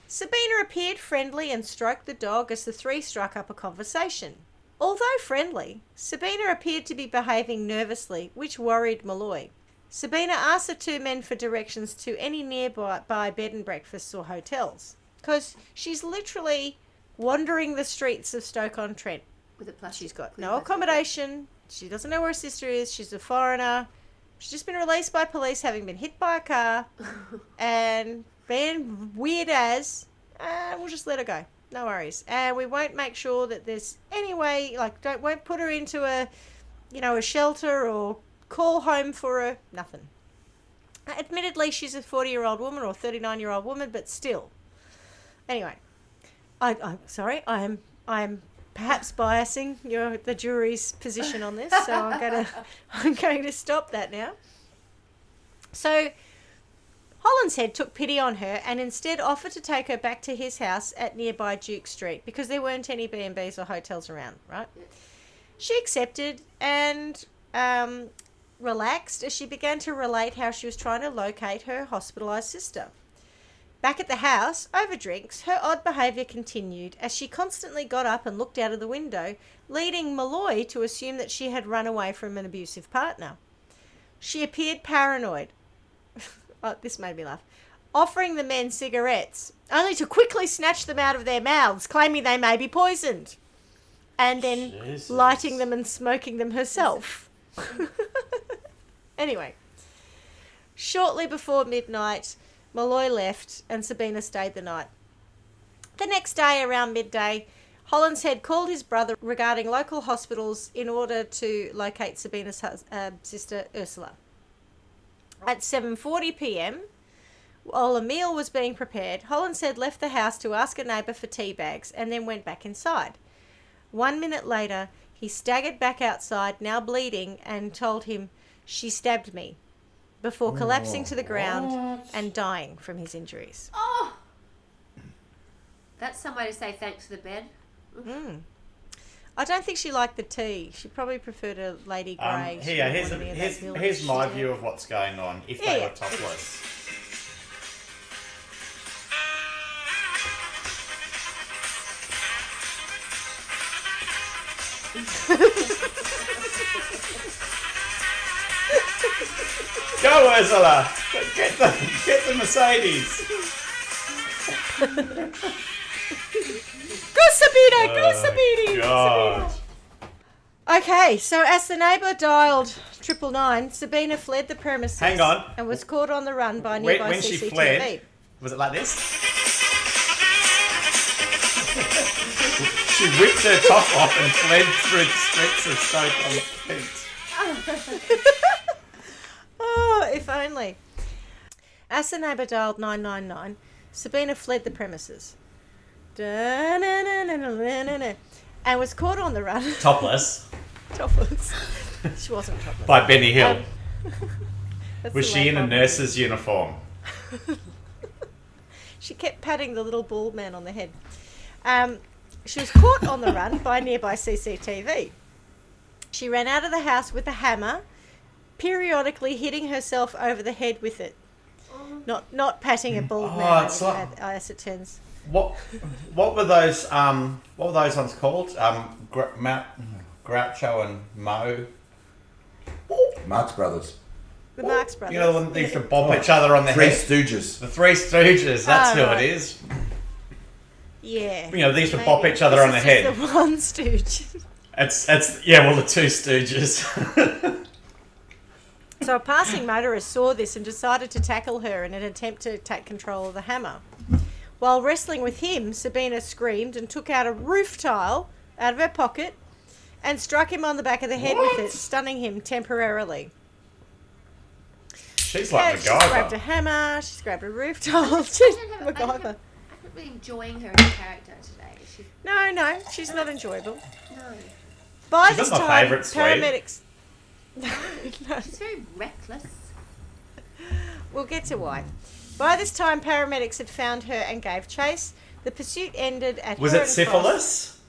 Sabina appeared friendly and stroked the dog as the three struck up a conversation. Although friendly, Sabina appeared to be behaving nervously, which worried Malloy. Sabina asked the 2 men for directions to any nearby bed and breakfasts or hotels, because she's literally wandering the streets of Stoke-on-Trent.
With a plastic.
She's got
clear
no
plastic
accommodation. She doesn't know where her sister is. She's a foreigner. She's just been released by police, having been hit by a car and being weird as. We'll just let her go. No worries. And we won't make sure that there's any way, won't put her into a shelter or call home for her. Nothing. Admittedly, she's a 40-year-old woman or 39-year-old woman, but still. Anyway, I'm sorry. I am perhaps biasing the jury's position on this, so I'm going to stop that now. So Hollinshead took pity on her and instead offered to take her back to his house at nearby Duke Street because there weren't any B&Bs or hotels around, right? She accepted and relaxed as she began to relate how she was trying to locate her hospitalised sister. Back at the house, over drinks, her odd behaviour continued as she constantly got up and looked out of the window, leading Malloy to assume that she had run away from an abusive partner. She appeared paranoid. Oh, this made me laugh. Offering the men cigarettes, only to quickly snatch them out of their mouths, claiming they may be poisoned, and then
Jesus.
lighting them and smoking them herself. Anyway, shortly before midnight, Malloy left and Sabina stayed the night. The next day, around midday, Hollinshead called his brother regarding local hospitals in order to locate Sabina's sister, Ursula. At 7:40 p.m, While a meal was being prepared, Hollinshead left the house to ask a neighbour for tea bags and then went back inside. 1 minute later, he staggered back outside, now bleeding, and told him, "She stabbed me," before collapsing to the ground and dying from his injuries.
Oh! That's some way to say thanks for the bed.
I don't think she liked the tea. She probably preferred a Lady Grey.
Here's my view of what's going on. If they were topless. Go, Ursula! Get the Mercedes!
Go, Sabina! Go, Sabina!
God.
Okay, so as the neighbour dialed 999, Sabina fled the premises.
Hang on.
And was caught on the run by nearby
When
CCTV.
she fled, was it like this? She whipped her top off and fled through the streets of Stoke-on-Trent.
Oh, if only. As the neighbour dialed 999, Sabina fled the premises. And was caught on the run.
Topless.
Topless. She wasn't topless.
By Benny Hill.
That's
Was
the
she in a
landmark.
nurse's uniform?
She kept patting the little bald man on the head. She was caught on the run by nearby CCTV. She ran out of the house with a hammer, periodically hitting herself over the head with it. Not patting a bald man,
it's like-
as it turns.
What were those ones called? Groucho and Mo.
Marx Brothers.
The Marx Brothers.
You know the one they used to bop each other on the
Three
head.
Stooges.
The Three Stooges. That's who
right.
it is.
Yeah.
You know they used to bop each other on the
This
head.
is the one stooge.
It's the Two Stooges.
So a passing motorist saw this and decided to tackle her in an attempt to take control of the hammer. While wrestling with him, Sabina screamed and took out a roof tile out of her pocket and struck him on the back of the head with it, stunning him temporarily.
She's like
She's grabbed a
MacGyver.
hammer, she's grabbed a roof tile. She's
I'm
MacGyver.
not really enjoying her as a character today.
No, she's not enjoyable.
No.
By
She's
this
not my
time,
favourite Swede.
paramedics... No.
She's very reckless.
We'll get to why. By this time, paramedics had found her and gave chase. The pursuit ended at
Was
Heron
it syphilis?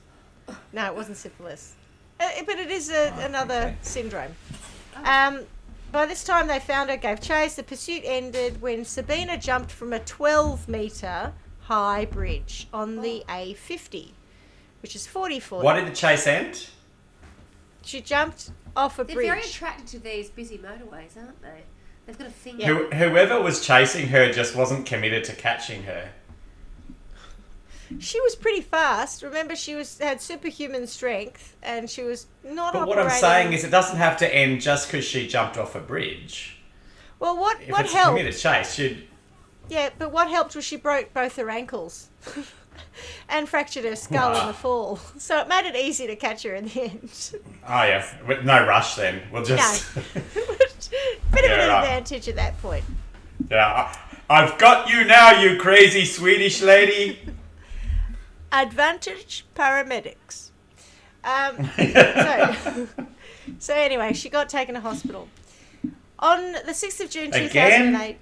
Cross. No, it wasn't syphilis. But it is another syndrome. By this time, they found her, gave chase. The pursuit ended when Sabina jumped from a 12-metre high bridge on the A50, which is 40-foot.
Why did the chase end?
She jumped off a
They're
bridge.
very attracted to these busy motorways, aren't they? They've got a thing.
Yeah.
Whoever was chasing her just wasn't committed to catching her.
She was pretty fast. Remember, she had superhuman strength, and she was not.
But what I'm saying is, it doesn't have to end just because she jumped off a bridge.
well, what
If
what
it's a
helped?
committed chase, she'd.
Yeah, but what helped was she broke both her ankles, and fractured her skull in the fall. So it made it easy to catch her in the end.
Oh yeah, with no rush then. We'll just.
Bit of an
Yeah, right.
advantage at that point.
Yeah, I've got you now, you crazy Swedish lady.
Advantage paramedics. So anyway, she got taken to hospital. On the 6th of June 2008.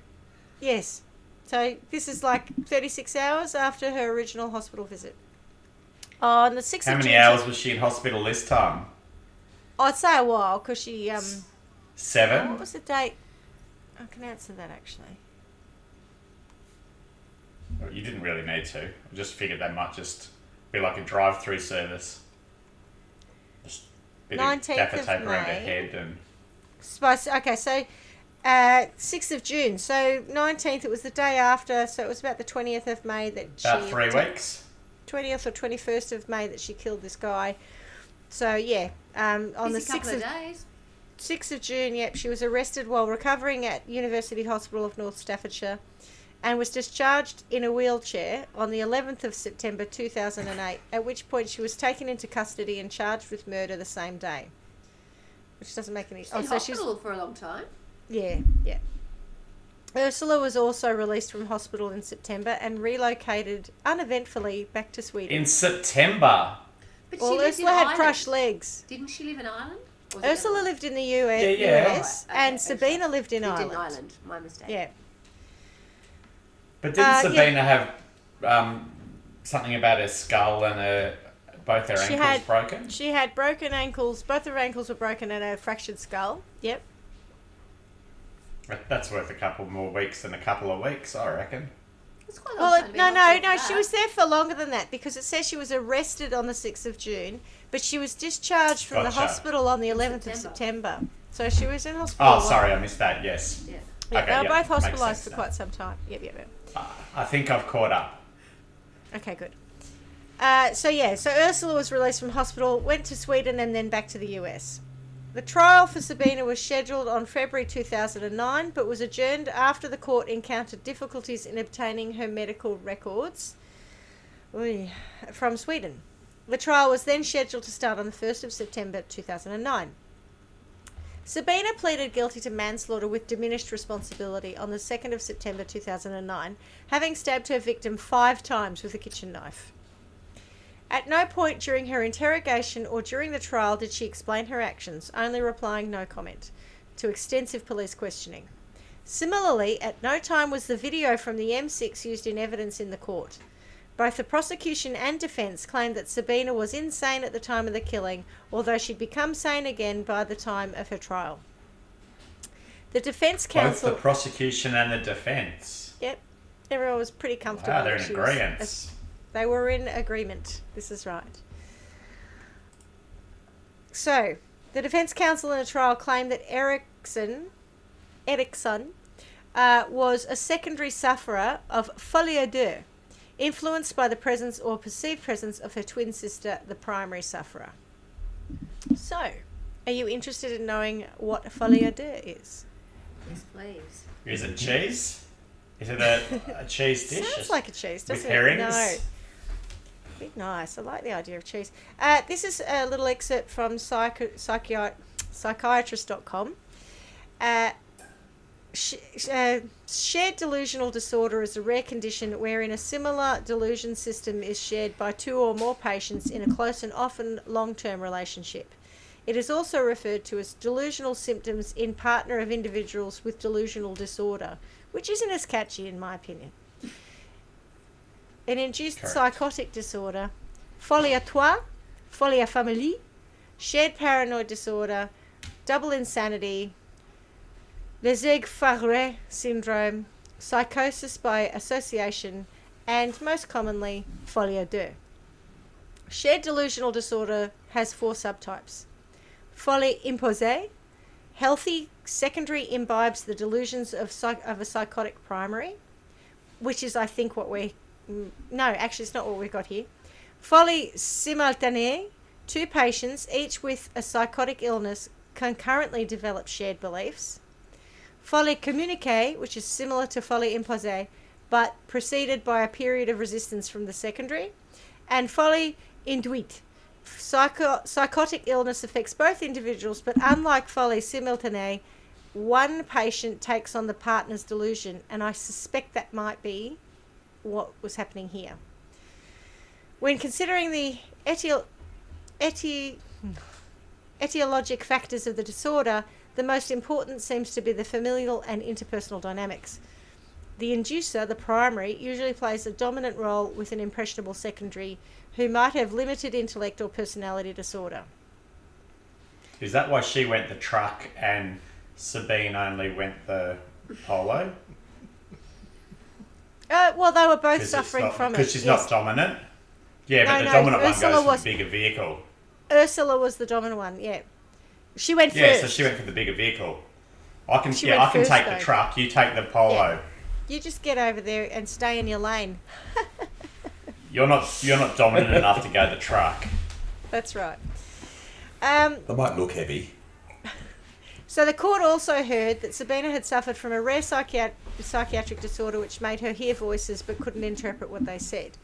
Yes. So this is like 36 hours after her original hospital visit. On the 6th
How
of June...
many hours was she in hospital this time?
I'd say a while, because she...
7?
what was the date? I can answer that, actually.
Well, you didn't really need to. I just figured they might just be like a drive-through service. Just a bit of
19th
gaffer
of
tape around her
May.
head and...
Okay, so 6th of June. So 19th, it was the day after, so it was about the 20th of May that
About
she...
3 weeks?
20th or 21st of May that she killed this guy. So, yeah, on the
Busy couple
6th
of days.
6th of June, yep, she was arrested while recovering at University Hospital of North Staffordshire and was discharged in a wheelchair on the 11th of September 2008, at which point she was taken into custody and charged with murder the same day. Which doesn't make any...
She's in hospital for a long time.
Yeah. Ursula was also released from hospital in September and relocated uneventfully back to Sweden.
In September.
But
Well,
she lived
Ursula
in
had
Ireland.
crushed legs.
Didn't she live in Ireland? Or was it
Ursula
Ireland?
lived in the US,
Yeah.
US
Right, okay,
and Sabina lived in
Lived
Ireland.
in Ireland. My mistake.
Yeah.
But didn't
yeah.
Sabina have something about her skull and both her ankles broken?
She had broken ankles. Both her ankles were broken and a fractured skull. Yep.
That's worth a couple more weeks than a couple of weeks, I reckon.
It's quite a long time to be in hospital for
She
that.
was there for longer than that because it says she was arrested on the 6th of June, but she was discharged from the
Gotcha.
hospital on the 11th of September. So she was in hospital.
Oh, sorry, I missed that, yes.
Yeah.
Yeah,
Okay,
they were
yeah,
both
makes
hospitalised
sense
for
now.
quite some time. Yep.
I think I've caught up.
Okay, good. So Ursula was released from hospital, went to Sweden and then back to the US. The trial for Sabina was scheduled on February 2009, but was adjourned after the court encountered difficulties in obtaining her medical records from Sweden. The trial was then scheduled to start on the 1st of September 2009. Sabina pleaded guilty to manslaughter with diminished responsibility on the 2nd of September 2009, having stabbed her victim 5 times with a kitchen knife. At no point during her interrogation or during the trial did she explain her actions, only replying no comment to extensive police questioning. Similarly, at no time was the video from the M6 used in evidence in the court. Both the prosecution and defence claimed that Sabina was insane at the time of the killing, although she'd become sane again by the time of her trial. The defence counsel...
Both the prosecution and the defence.
Yep. Everyone was pretty comfortable.
Wow, they're in
that she was
agreement.
They were in agreement. This is right. So, the defence counsel in the trial claimed that Eriksson was a secondary sufferer of folie à deux, influenced by the presence or perceived presence of her twin sister, the primary sufferer. So, are you interested in knowing what folie à deux is?
Yes, please.
Is it cheese? Is it a cheese dish?
Sounds like a cheese, doesn't
with
it?
herrings?
No. Be nice. I like the idea of cheese. This is a little excerpt from psychiatrist.com. Shared delusional disorder is a rare condition wherein a similar delusion system is shared by 2 or more patients in a close and often long-term relationship. It is also referred to as delusional symptoms in partner of individuals with delusional disorder, which isn't as catchy in my opinion. An induced
Correct.
psychotic disorder, folie à trois, folie à famille, shared paranoid disorder, double insanity, les aigues syndrome, psychosis by association, and most commonly, folie à deux. Shared delusional disorder has 4 subtypes. Folie imposée, healthy secondary imbibes the delusions of a psychotic primary, which is, I think, what we're... No, actually, it's not what we've got here. Folie simultanée, 2 patients, each with a psychotic illness, concurrently develop shared beliefs. Folie communiquée, which is similar to folie imposée, but preceded by a period of resistance from the secondary. And folie induite. Psychotic illness affects both individuals, but unlike folie simultanée, one patient takes on the partner's delusion, and I suspect that might be what was happening here. When considering the etiologic factors of the disorder, the most important seems to be the familial and interpersonal dynamics. The inducer, the primary, usually plays a dominant role with an impressionable secondary who might have limited intellect or personality disorder.
Is that why she went the truck and Sabine only went the polo?
Well, they were both suffering from it.
Because she's
yes.
not dominant? Yeah, but
No,
the dominant
Ursula
one goes
was-
for the bigger vehicle.
Ursula was the dominant one, yeah. She went
Yeah,
first.
so she went for the bigger vehicle. I can
She went first,
take
though.
the truck, you take the polo.
Yeah. You just get over there and stay in your lane.
You're not dominant enough to go the truck.
That's right.
They might look heavy.
So the court also heard that Sabina had suffered from a rare psychiatric disorder which made her hear voices but couldn't interpret what they said,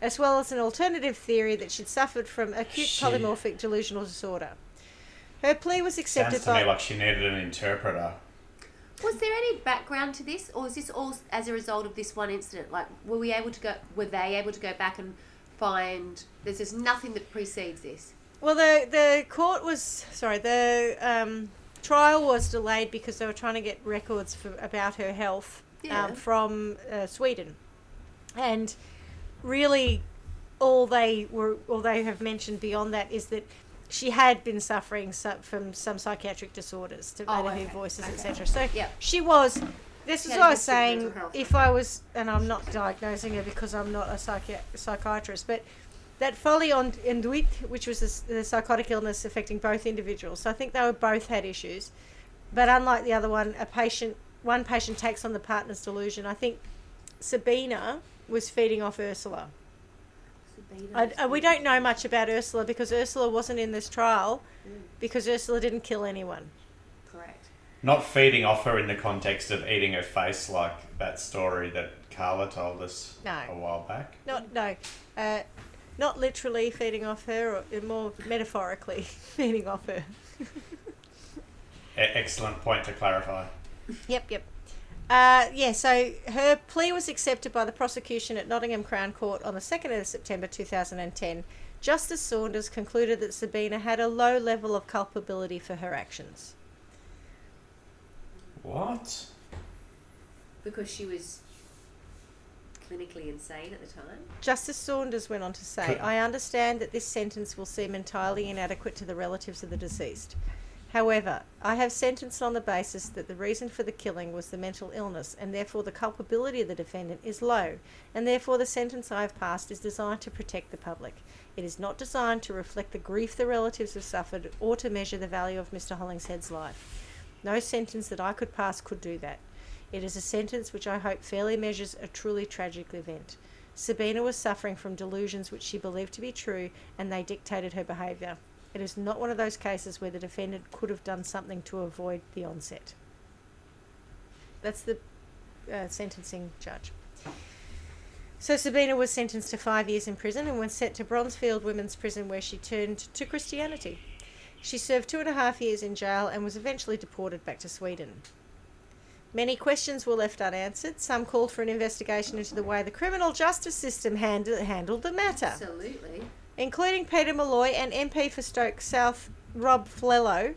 as well as an alternative theory that she'd suffered from acute polymorphic delusional disorder. Her plea was accepted
Sounds to me like she needed an interpreter.
Was there any background to this, or is this all as a result of this one incident? Like, were they able to go back and find there's just nothing that precedes this?
Well, the trial was delayed because they were trying to get records about her health from Sweden, and really all they have mentioned beyond that is that she had been suffering from some psychiatric disorders, to hear voices, etc. So she was. This is what I was saying. If I was, and I'm not diagnosing her because I'm not a psychiatrist, but that folie en duit, which was the psychotic illness affecting both individuals. So I think they both had issues, but unlike the other one, one patient takes on the partner's delusion. I think Sabina was feeding off Ursula. We don't know much about Ursula because Ursula wasn't in this trial because Ursula didn't kill anyone.
Correct.
Not feeding off her in the context of eating her face like that story that Carla told us a while back. Not literally feeding off her, or more metaphorically feeding off her. Excellent point to clarify.
Yep. So her plea was accepted by the prosecution at Nottingham Crown Court on the 2nd of September 2010. Justice Saunders concluded that Sabina had a low level of culpability for her actions.
What?
Because she was clinically insane at the time?
Justice Saunders went on to say, I understand that this sentence will seem entirely inadequate to the relatives of the deceased. However, I have sentenced on the basis that the reason for the killing was the mental illness, and therefore the culpability of the defendant is low, and therefore the sentence I have passed is designed to protect the public. It is not designed to reflect the grief the relatives have suffered or to measure the value of Mr. Hollingshead's life. No sentence that I could pass could do that. It is a sentence which I hope fairly measures a truly tragic event. Sabina was suffering from delusions which she believed to be true, and they dictated her behaviour. It is not one of those cases where the defendant could have done something to avoid the onset. That's the sentencing judge. So Sabina was sentenced to 5 years in prison and was sent to Bronzefield Women's Prison, where she turned to Christianity. She served 2.5 years in jail and was eventually deported back to Sweden. Many questions were left unanswered. Some called for an investigation into the way the criminal justice system handled the matter.
Absolutely.
Including Peter Malloy and MP for Stoke South Rob Flello,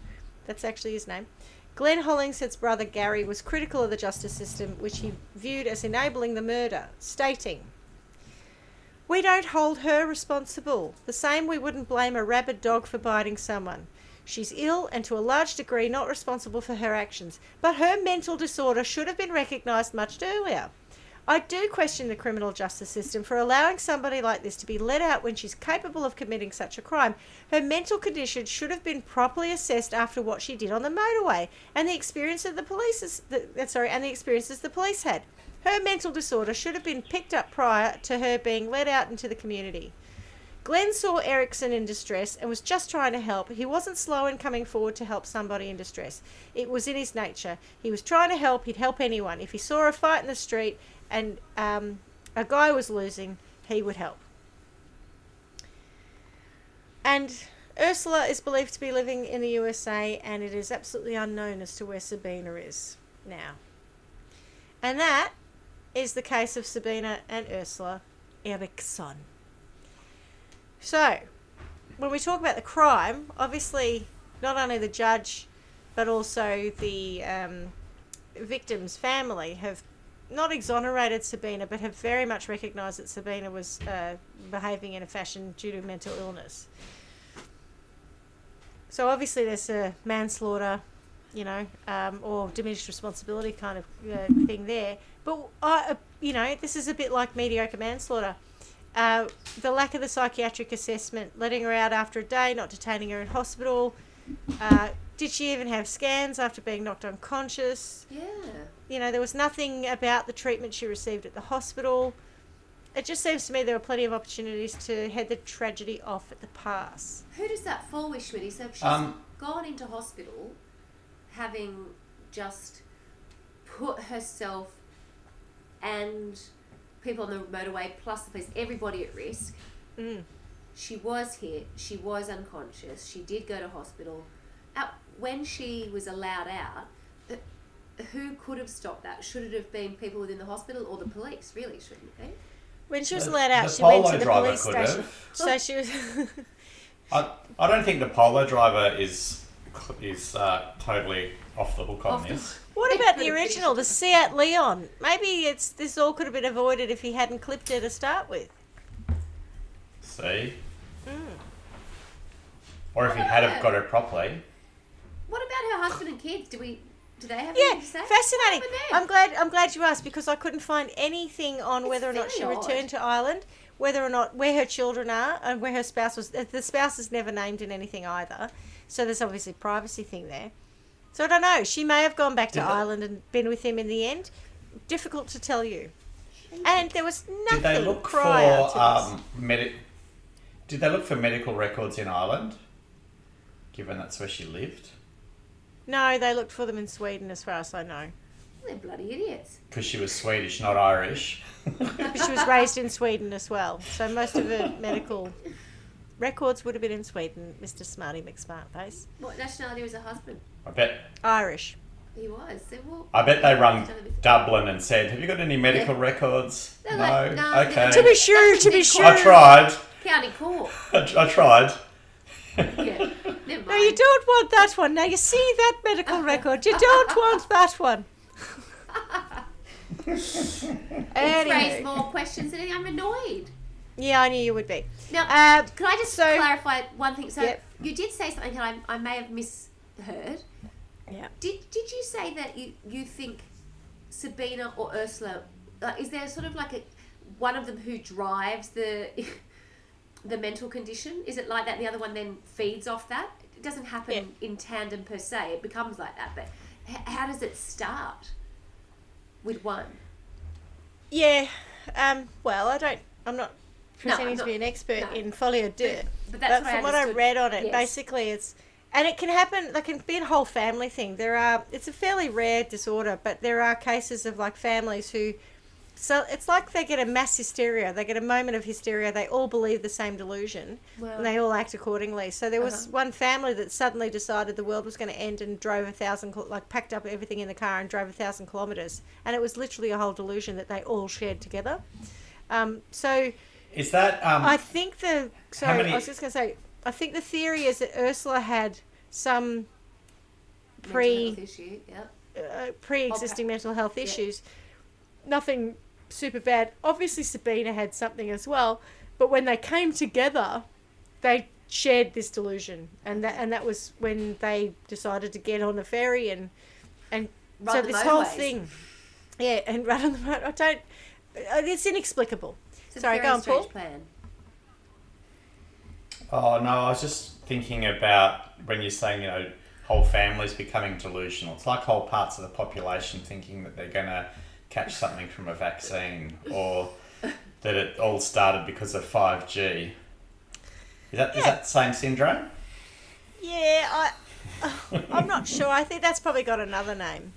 that's actually his name. Glenn Hollingshead's brother Gary was critical of the justice system, which he viewed as enabling the murder, stating, "We don't hold her responsible, the same we wouldn't blame a rabid dog for biting someone. She's ill and to a large degree not responsible for her actions, but her mental disorder should have been recognised much earlier. I do question the criminal justice system for allowing somebody like this to be let out when she's capable of committing such a crime. Her mental condition should have been properly assessed after what she did on the motorway and the experiences the police had. Her mental disorder should have been picked up prior to her being let out into the community. Glenn saw Eriksson in distress and was just trying to help. He wasn't slow in coming forward to help somebody in distress. It was in his nature. He was trying to help. He'd help anyone. If he saw a fight in the street and a guy was losing, he would help." And Ursula is believed to be living in the USA, and it is absolutely unknown as to where Sabina is now. And that is the case of Sabina and Ursula Eriksson. So, when we talk about the crime, obviously not only the judge but also the victim's family have not exonerated Sabina, but have very much recognised that Sabina was behaving in a fashion due to mental illness. So obviously there's a manslaughter, or diminished responsibility kind of thing there. But, this is a bit like mediocre manslaughter. The lack of the psychiatric assessment, letting her out after a day, not detaining her in hospital. Did she even have scans after being knocked unconscious?
Yeah.
There was nothing about the treatment she received at the hospital. It just seems to me there were plenty of opportunities to head the tragedy off at the pass.
Who does that fall with, Schmidty? So she's gone into hospital having just put herself and people on the motorway, plus the police, everybody at risk. She was hit. She was unconscious. She did go to hospital. When she was allowed out, who could have stopped that? Should it have been people within the hospital or the police? Really, shouldn't it be?
When she was let out,
the
she went to
polo
the
driver
police
could
station.
have.
So she was.
I don't think the polo driver is totally off the hook on this.
What about the original, the Seat Leon? Maybe this all could have been avoided if he hadn't clipped her to start with.
See? Or if he had have got her properly.
What about her husband and kids? Do they have
Yeah,
anything to say?
fascinating.
What happened there?
I'm glad you asked, because I couldn't find anything on whether or not she
very
returned
odd.
to Ireland, whether or not where her children are, and where her spouse was. The spouse is never named in anything either, so there's obviously a privacy thing there. So I don't know. She may have gone back to Ireland and been with him in the end. Difficult to tell you. And there was nothing
Did they look
prior
for
to this.
Did they look for medical records in Ireland? Given that's where she lived.
No, they looked for them in Sweden, as far as I know.
They're bloody idiots.
Because she was Swedish, not Irish.
But she was raised in Sweden as well, so most of her medical records would have been in Sweden, Mr. Smarty McSmartface.
What nationality was her husband?
I bet
Irish.
He was. So, well,
I bet they rung Dublin and said, "Have you got any medical records?"
They're
No.
like, "No,
Okay.
To be sure, to be sure.
I tried.
County Court.
I tried.
Yeah. Never mind.
No, you don't want that one. Now, you see that medical record. You don't want that one.
Raise
Anyway.
more questions than anything. I'm annoyed.
Yeah, I knew you would be.
Now, can I just
so-
clarify one thing? So,
Yep.
you did say something that I may have misheard.
Yeah.
Did you say that you think Sabina or Ursula, is there sort of like one of them who drives the the mental condition? Is it like that and the other one then feeds off that? It doesn't happen in tandem per se. It becomes like that. But how does it start with one?
Yeah. Well, I'm not pretending
I'm
to be
not-
an expert
no.
in folie à deux.
But that's
But from what I
understood.
read on it,
Yes.
basically and it can happen, like, it can be a whole family thing. It's a fairly rare disorder, but there are cases of, like, families who, so it's like they get a mass hysteria. They get a moment of hysteria. They all believe the same delusion,
Wow.
and they all act accordingly. So there was one family that suddenly decided the world was going to end and drove packed up everything in the car and drove 1,000 kilometres. And it was literally a whole delusion that they all shared together. So
Is that
I think I
many-
was just going to say, I think the theory is that Ursula had some
Mental health issue, yep.
pre-existing mental health issues. Nothing super bad. Obviously, Sabina had something as well, but when they came together, they shared this delusion, and that was when they decided to get on a ferry and
Run
so
the
this whole
motorways.
thing, and run on the motor. It's inexplicable.
It's a
Sorry,
very
go on,
strange
Paul.
plan.
Oh no, I was just thinking about when you're saying, whole families becoming delusional. It's like whole parts of the population thinking that they're going to catch something from a vaccine, or that it all started because of 5G. Is that the same syndrome?
Yeah, I'm not sure. I think that's probably got another name.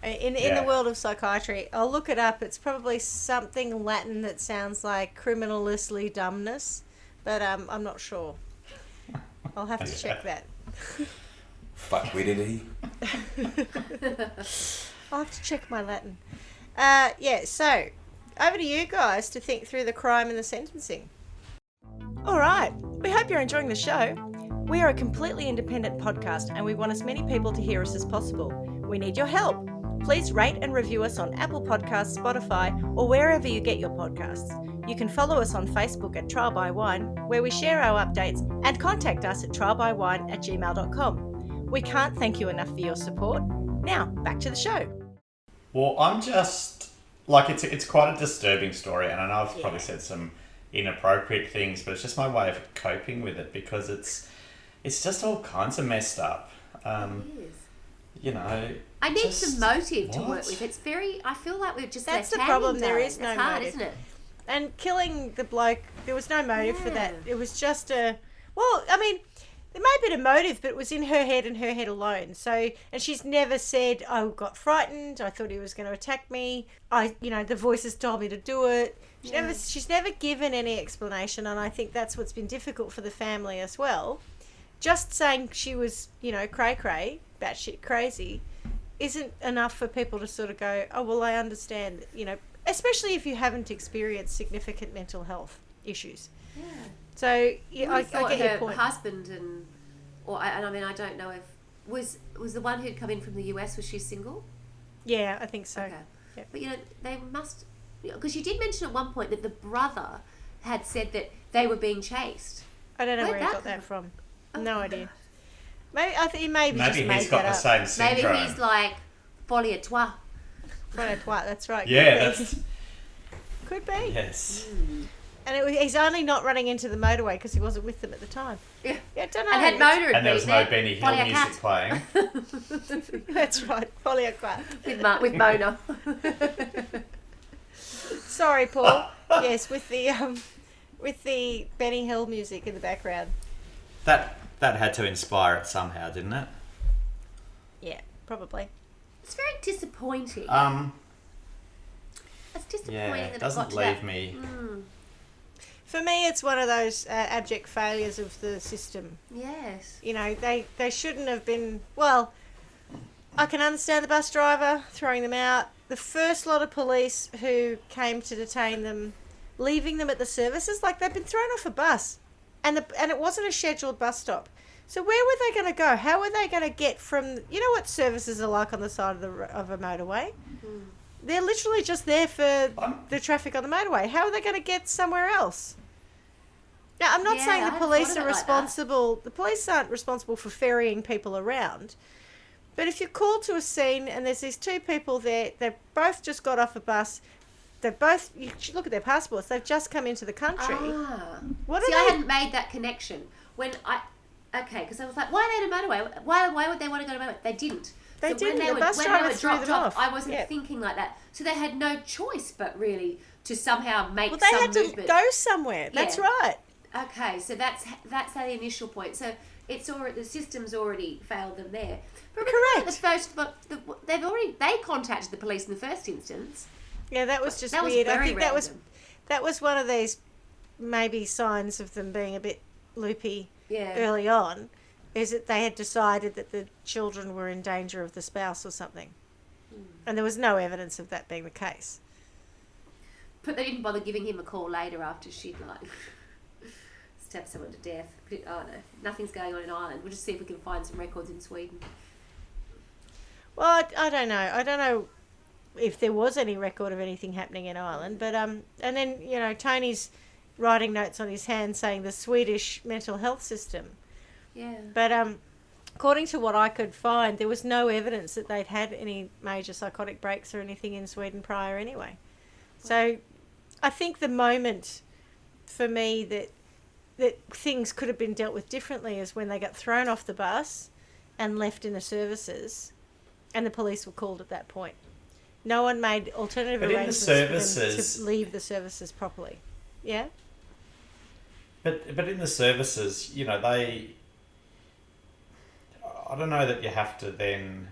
In the world of psychiatry, I'll look it up. It's probably something Latin that sounds like criminalously dumbness, but I'm not sure. I'll have to check that.
Fuckwitty.
I'll have to check my Latin. So over to you guys to think through the crime and the sentencing. All right, we hope you're enjoying the show. We are a completely independent podcast and we want as many people to hear us as possible. We need your help. Please rate and review us on Apple Podcasts, Spotify, or wherever you get your podcasts. You can follow us on Facebook at Trial by Wine, where we share our updates, and contact us at trialbywine@gmail.com. We can't thank you enough for your support. Now, back to the show.
Well, I'm just it's quite a disturbing story, and I know I've probably said some inappropriate things, but it's just my way of coping with it because it's just all kinds of messed up.
It is. I need
just-
some motive to
what?
work with. It's I feel like we've just
That's
left
the problem,
hanging,
there
darling.
is no
It's hard,
motive.
isn't it?
And killing the bloke, there was no motive for that.
Yeah.
It was just there may have been a motive, but it was in her head and her head alone. So, and she's never said, I got frightened, I thought he was going to attack me, the voices told me to do it. She's never given any explanation, and I think that's what's been difficult for the family as well. Just saying she was, cray-cray, batshit crazy, isn't enough for people to sort of go, oh, well, I understand, especially if you haven't experienced significant mental health issues.
Yeah.
So, I
thought
get
her
your point.
husband I don't know if was the one who'd come in from the US, was she single?
Yeah, I think so.
Okay.
Yep.
But they must, because you did mention at one point that the brother had said that they were being chased.
I don't know
Where'd
where he
that
got that
come
from. No idea. Maybe I think he maybe just
Maybe
made
he's got
that
the
up.
same syndrome.
Maybe he's like folie à toi.
Folie à toi, that's right.
Yeah,
Could be.
that's...
Could be.
Yes.
And he's only not running into the motorway because he wasn't with them at the time.
Yeah.
Yeah, I don't know.
And had Mona
And there was no Benny Hill
Folie à
music
quatre.
playing.
That's right. Folie à quoi.
with Mona.
Sorry, Paul. Yes, with the Benny Hill music in the background.
That had to inspire it somehow, didn't it?
Yeah, probably.
It's very disappointing. It's disappointing
Yeah,
that
it doesn't
got to
leave
that.
me...
For me, it's one of those abject failures of the system.
Yes.
They shouldn't have been... Well, I can understand the bus driver throwing them out. The first lot of police who came to detain them, leaving them at the services, like they've been thrown off a bus. And it wasn't a scheduled bus stop. So where were they going to go? How were they going to get from... You know what services are like on the side of a motorway? Mm. They're literally just there for the traffic on the motorway. How are they going to get somewhere else? Now, I'm not saying the police are responsible. The police aren't responsible for ferrying people around. But if you're called to a scene and there's these two people there, they've both just got off a bus. You should look at their passports. They've just come into the country.
I hadn't made that connection. Because I was like, why are they in a motorway? Why would they want to go to a motorway? They didn't.
They didn't. The bus driver threw them off.
I wasn't thinking like that. So they had no choice but really to somehow make some movement.
They had to go somewhere. That's right.
Okay, so that's the initial point. So the system's already failed them there. But
Correct.
They contacted the police in the first instance.
Yeah, that was just weird. I think that was one of these maybe signs of them being a bit loopy early on, is that they had decided that the children were in danger of the spouse or something. And there was no evidence of that being the case.
But they didn't bother giving him a call later after she'd stabbed someone to death. Oh no, nothing's going on in Ireland. We'll just see if we can find some records in Sweden.
Well, I don't know. I don't know if there was any record of anything happening in Ireland. But and then Tony's writing notes on his hand saying the Swedish mental health system.
Yeah.
But according to what I could find, there was no evidence that they'd had any major psychotic breaks or anything in Sweden prior anyway. So I think the moment for me that things could have been dealt with differently is when they got thrown off the bus and left in the services, and the police were called at that point. No one made alternative arrangements for them to leave the services properly. Yeah?
But in the services, I don't know that you have to then...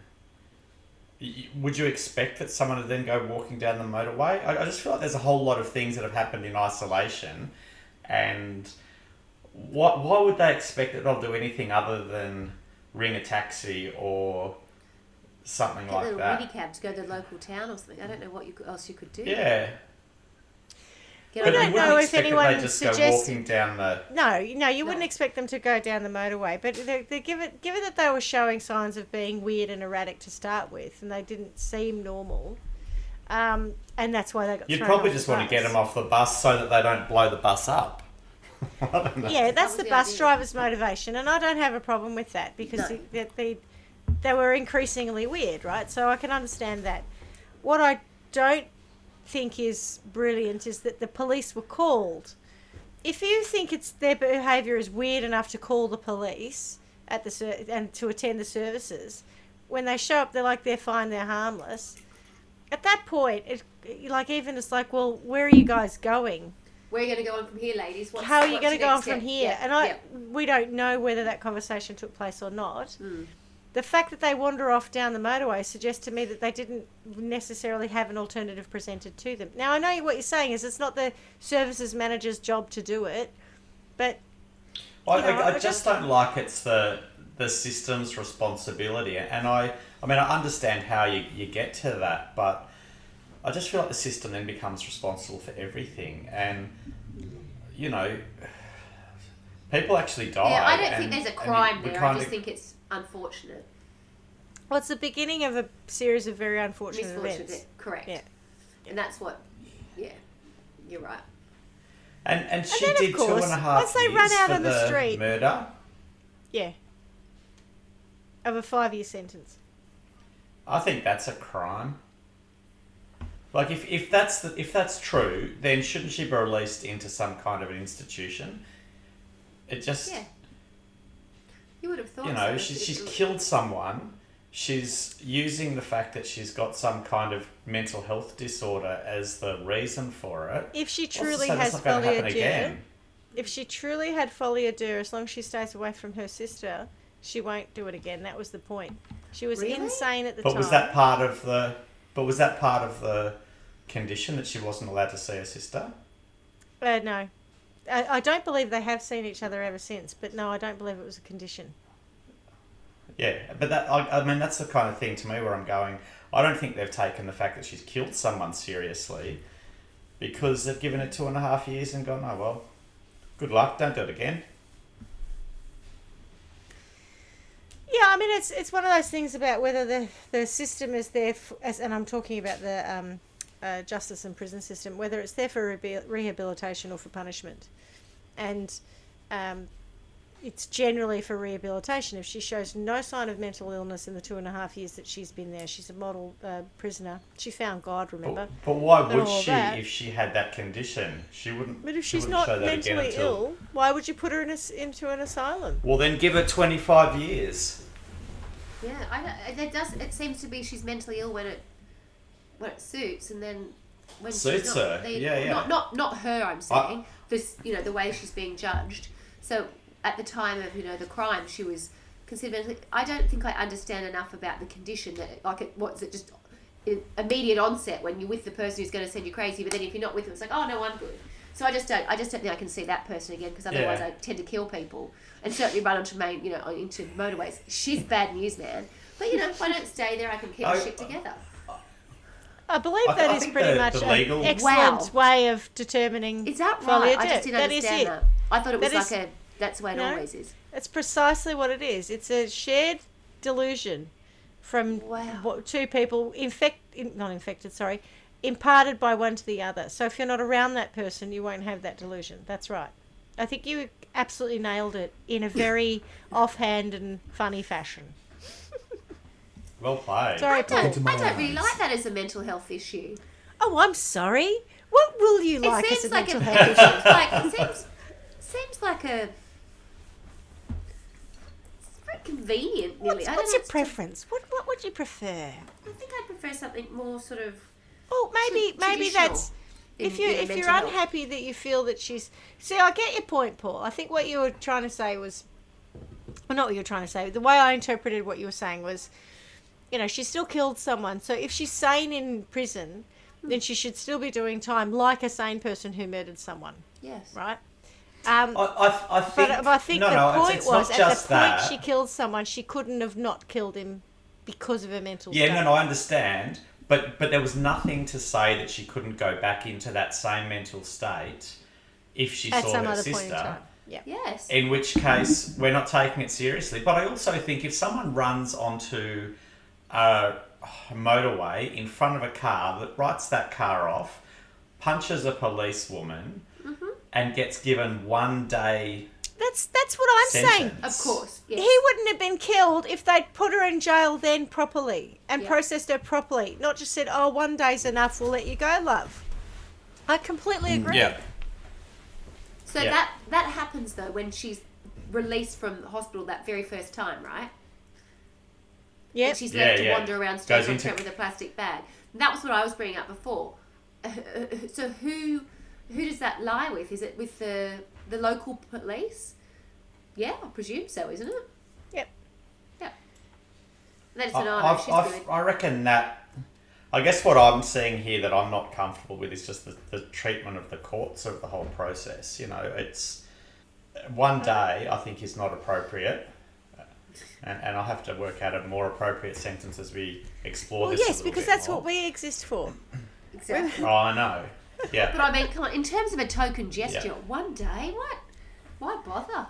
Would you expect that someone would then go walking down the motorway? I just feel like there's a whole lot of things that have happened in isolation, and why would they expect that they'll do anything other than ring a taxi or something like that?
Get a minicab to go to the local town or something. I don't know what else you could do.
Yeah.
We don't know if anyone suggests...
Walking down the...
No, you wouldn't expect them to go down the motorway. But given that they were showing signs of being weird and erratic to start with, and they didn't seem normal, and that's why they got
You'd
thrown
probably
off
just
the
want to
bus.
get them off the bus so that they don't blow the bus up. I don't know.
Yeah, that's the bus driver's motivation, and I don't have a problem with that because they were increasingly weird, right? So I can understand that. What I don't think is brilliant is that the police were called. If you think their behaviour is weird enough to call the police and to attend the services, when they show up, they're fine, they're harmless. At that point, it's like, well, where are you guys going?
Where are you going to go on from here, ladies?
How are you going to go on from here?
Yeah.
And we don't know whether that conversation took place or not. The fact that they wander off down the motorway suggests to me that they didn't necessarily have an alternative presented to them. Now, I know what you're saying is it's not the services manager's job to do it, but...
I just don't like it's the system's responsibility. And I I mean, I understand how you get to that, but I just feel like the system then becomes responsible for everything. And, you know, people actually die.
Yeah, I don't think there's a crime there. I just think it's unfortunate.
Well, it's the beginning of a series of very unfortunate events.
Correct.
Yeah.
And that's what, you're right.
And she
then,
did
of course,
2.5
once they
years
run out
for
on the street,
murder.
Yeah. Of a 5-year sentence.
I think that's a crime. Like, if that's true, then shouldn't she be released into some kind of an institution? It just...
Yeah. You would have thought
You know,
so.
she's killed someone. She's using the fact that she's got some kind of mental health disorder as the reason for it.
If she
What's to
truly
say that's
has
not gonna happen
folie à
again?
deux, if she truly had folie à deux, as long as she stays away from her sister, she won't do it again. That was the point. She was
Really?
insane at the
But
time.
was that part of the? But was that part of the condition that she wasn't allowed to see her sister?
No. I don't believe they have seen each other ever since, but no, I don't believe it was a condition.
Yeah, but that I mean that's the kind of thing to me where I'm going. I don't think they've taken the fact that she's killed someone seriously, because they've given it 2.5 years and gone, oh well, good luck, don't do it again.
Yeah, I mean it's one of those things about whether the system is there and I'm talking about the justice and prison system, whether it's there for rehabilitation or for punishment, and it's generally for rehabilitation. If she shows no sign of mental illness in the 2.5 years that she's been there, she's a model prisoner. She found God, remember?
But why would
all
she
that.
if she had that condition? She wouldn't.
But if
she
she's
wouldn't
not
show that again
mentally
until...
ill, why would you put her into an asylum?
Well, then give her 25 years.
Yeah, it seems to be she's mentally ill when it suits, and then when
Suits
she's not,
her. Yeah.
Not her. I'm saying this. The way she's being judged. So at the time of the crime, she was considered. I don't think I understand enough about the condition that what's it just immediate onset when you're with the person who's going to send you crazy, but then if you're not with them, it's like, oh no, I'm good. So I just don't think I can see that person again, because otherwise I tend to kill people and certainly run onto into motorways. She's bad news, man. But if I don't stay there, I can keep the shit together.
I believe that is pretty much
the
an
legal...
excellent way of determining.
Is that
folie à
right? I
deux.
just didn't understand that. I thought it was that's the way it always is.
It's precisely what it is. It's a shared delusion from two people imparted by one to the other. So if you're not around that person, you won't have that delusion. That's right. I think you absolutely nailed it in a very offhand and funny fashion.
Well played.
Sorry, Paul.
I don't really like that as a mental health issue.
Oh, I'm sorry. What will you like as a mental health issue?
It seems like a... It's very convenient, really.
What's your preference? What would you prefer?
I think I'd prefer something more sort of...
Well, maybe that's... If you're unhappy that you feel that she's... See, I get your point, Paul. I think what you were trying to say was... Well, not what you were trying to say. The way I interpreted what you were saying was, she still killed someone. So if she's sane in prison, then she should still be doing time like a sane person who murdered someone.
Yes.
Right?
I think...
But I think the point
it's
was,
not
at
just
the point
that.
she killed someone, she couldn't have not killed him because of her mental
Yeah,
state.
no, I understand. But there was nothing to say that she couldn't go back into that same mental state if she
At
saw
some
her
other
sister.
point in time. Yeah.
Yes.
In which case, we're not taking it seriously. But I also think if someone runs onto a motorway in front of a car that writes that car off, punches a policewoman, and gets given 1 day...
That's what I'm saying.
Of course. Yes.
He wouldn't have been killed if they'd put her in jail then properly and processed her properly. Not just said, 1 day's enough, we'll let you go, love. I completely agree.
Yeah.
So that happens, though, when she's released from the hospital that very first time, right?
Yeah.
And she's left to wander around
Goes
streets with a plastic bag. And that was what I was bringing up before. So who does that lie with? Is it with the local police? Yeah, I presume so, isn't it?
Yep.
Yep. That's an honor. She's good.
I reckon that... I guess what I'm seeing here that I'm not comfortable with is just the treatment of the courts of the whole process. It's 1 day, I think, is not appropriate. And I'll have to work out a more appropriate sentence as we explore
Well,
this.
yes, because that's what we exist for.
Exactly.
Oh, I know. Yeah.
But I mean, come on, in terms of a token gesture, one day, what? Why bother?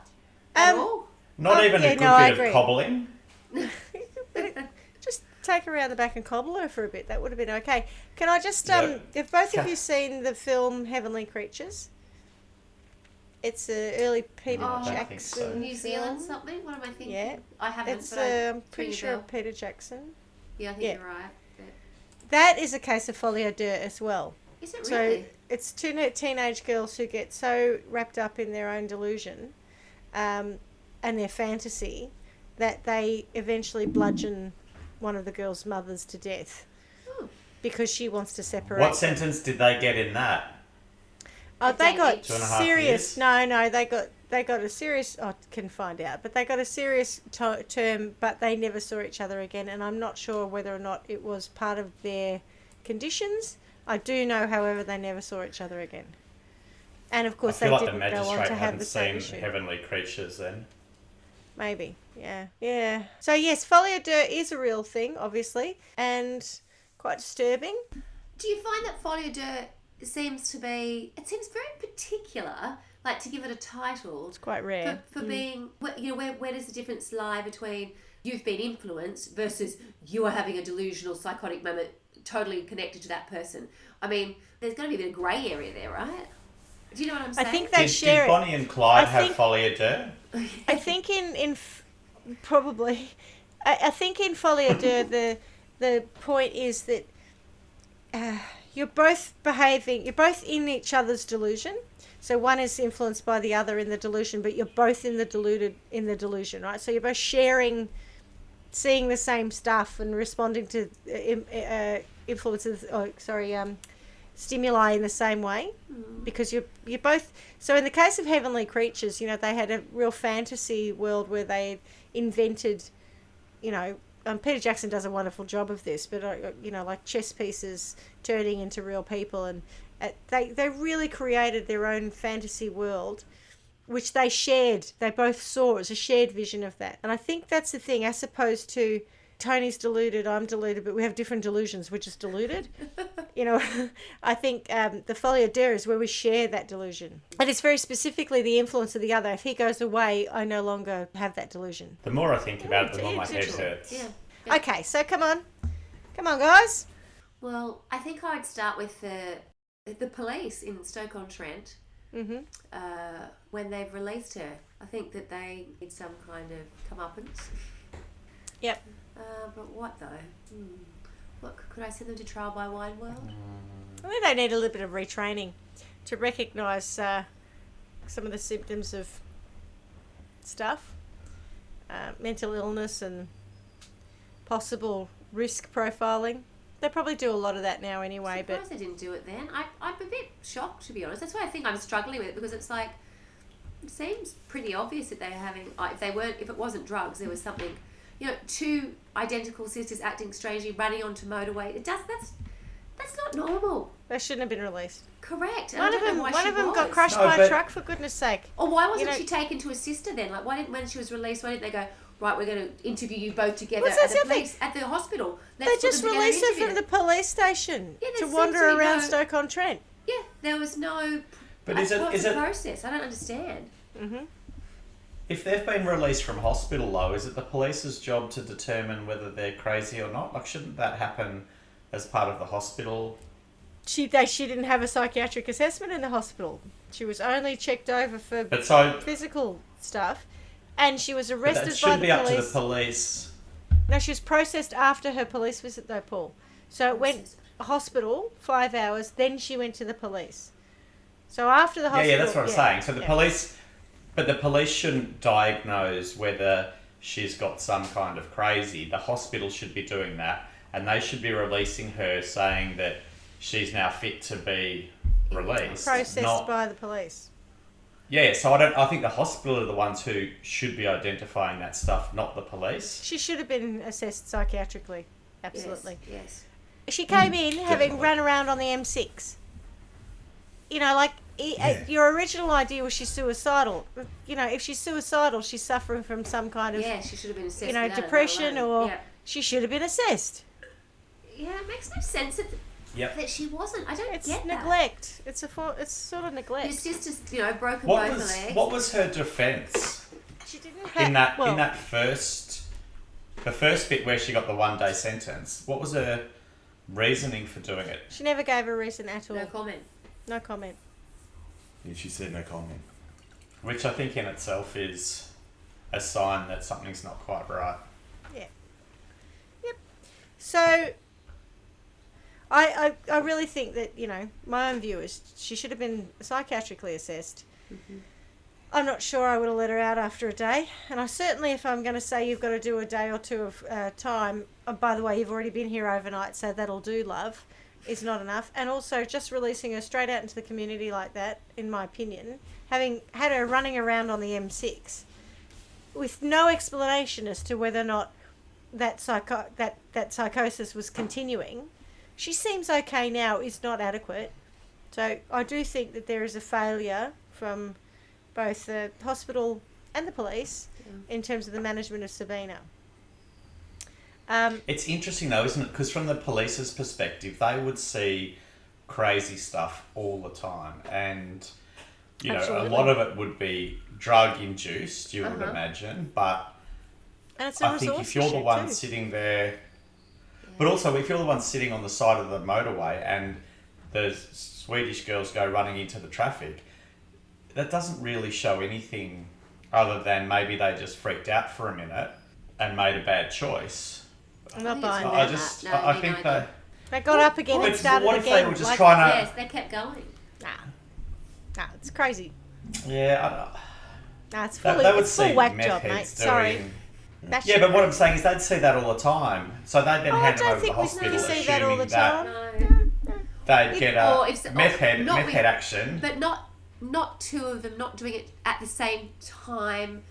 At all?
Not even a good bit of cobbling.
Just take her around the back and cobble her for a bit. That would have been okay. Can I just have both of you seen the film Heavenly Creatures? It's an early Peter Jackson
so.
New Zealand something? What am I thinking?
Yeah.
I haven't.
It's I'm pretty sure Peter Jackson.
Yeah, I think you're right. But...
That is a case of folie à deux as well.
Is it really?
So it's two teenage girls who get so wrapped up in their own delusion and their fantasy that they eventually bludgeon one of the girls' mothers to death because she wants to separate.
What sentence did they get in that?
Oh, they got
2.5
serious.
years?
No, they got a serious. I can find out, but they got a serious term. But they never saw each other again, and I'm not sure whether or not it was part of their conditions. I do know, however, they never saw each other again, and of course they didn't go on to have the same issue.
Heavenly Creatures then.
Maybe, yeah. So yes, folie à deux is a real thing, obviously, and quite disturbing.
Do you find that folie à deux seems very particular, like to give it a title?
It's quite rare.
For being, where does the difference lie between you've been influenced versus you are having a delusional psychotic moment totally connected to that person? I mean, there's going to be a bit of grey area there, right? Do you know what I'm saying?
I think they share
did Bonnie and Clyde have folie à deux?
I think probably. I think in folie à deux the point is that you're both in each other's delusion. So one is influenced by the other in the delusion, but you're both in the delusion, right? So you're both seeing the same stuff and responding to stimuli in the same way, because you're both. So in the case of Heavenly Creatures, they had a real fantasy world where they invented, Peter Jackson does a wonderful job of this, but like chess pieces turning into real people, and they really created their own fantasy world, which they shared. They both saw. It was a shared vision of that, and I think that's the thing, as opposed to Tony's deluded, I'm deluded, but we have different delusions. We're just deluded. I think the folie à deux is where we share that delusion. And it's very specifically the influence of the other. If he goes away, I no longer have that delusion.
The more I think about it, the more my head hurts.
Yeah.
Okay, so come on, guys.
Well, I think I'd start with the police in Stoke-on-Trent. When they've released her. I think that they need some kind of comeuppance.
Yep.
But what though? What could I send them to trial by wine world?
I think they need a little bit of retraining to recognise some of the symptoms of stuff, mental illness and possible risk profiling. They probably do a lot of that now anyway.
I'm surprised they didn't do it then. I'm a bit shocked, to be honest. That's why I think I'm struggling with it, because it's like, it seems pretty obvious that they're having, if it wasn't drugs, there was something. Two identical sisters acting strangely, running onto motorway. That's not normal.
They shouldn't have been released.
Correct.
One of them got crushed by a truck, for goodness sake.
Or why wasn't she taken to a sister then? Like, when she was released, why didn't they go, right, we're going to interview you both together at the hospital?
They just released her from the police station to wander around Stoke-on-Trent.
Yeah, there was no process. I don't understand.
Mm-hmm.
If they've been released from hospital, though, is it the police's job to determine whether they're crazy or not? Like, shouldn't that happen as part of the hospital?
She didn't have a psychiatric assessment in the hospital. She was only checked over for physical stuff, and she was arrested by the police. That shouldn't be up to the police. No, she was processed after her police visit, though, Paul. So it went hospital 5 hours, then she went to the police. So after the hospital... Yeah,
that's what I'm saying. So the police... But the police shouldn't diagnose whether she's got some kind of crazy. The hospital should be doing that, and they should be releasing her, saying that she's now fit to be released.
Processed by the police.
Yeah, so I think the hospital are the ones who should be identifying that stuff, not the police.
She should have been assessed psychiatrically. Absolutely.
Yes.
She came in having run around on the M6. your original idea was she's suicidal. If she's suicidal, she's suffering from some kind of
she should have been assessed.
depression, or she should have been assessed.
Yeah, it makes no sense that she wasn't. I don't get that. It's
neglect. It's sort of neglect.
Your sister's, broken both her legs.
What was her defence?
She didn't have...
In that the first bit where she got the 1-day sentence, what was her reasoning for doing it?
She never gave a reason at all.
No comment.
Yeah, she said no comment.
Which I think in itself is a sign that something's not quite right.
Yeah. Yep. So... I really think that, my own view is she should have been psychiatrically assessed. Mm-hmm. I'm not sure I would have let her out after a day. And I certainly, if I'm going to say you've got to do a day or two of time, by the way, you've already been here overnight, so that'll do, love, is not enough. And also just releasing her straight out into the community like that, in my opinion, having had her running around on the M6 with no explanation as to whether or not that psychosis was continuing. She seems okay now, is not adequate. So I do think that there is a failure from both the hospital and the police in terms of the management of Sabina.
It's interesting though, isn't it? Because from the police's perspective, they would see crazy stuff all the time. And,
Absolutely.
A lot of it would be drug-induced, you would imagine. But
and it's
I think if you're the one sitting there... But also, if you're the one sitting on the side of the motorway and the Swedish girls go running into the traffic, that doesn't really show anything other than maybe they just freaked out for a minute and made a bad choice.
I'm not buying that.
I think
they got up again and started
what if
again.
They were just trying to...
Yes, they kept going.
Nah, it's crazy.
Yeah,
it's full whack job, mate. Sorry.
Yeah, but what I'm saying is they'd see that all the time. So they'd then hand them over to the hospital
see that all the time.
They'd get a meth head action.
But not two of them not doing it at the same time.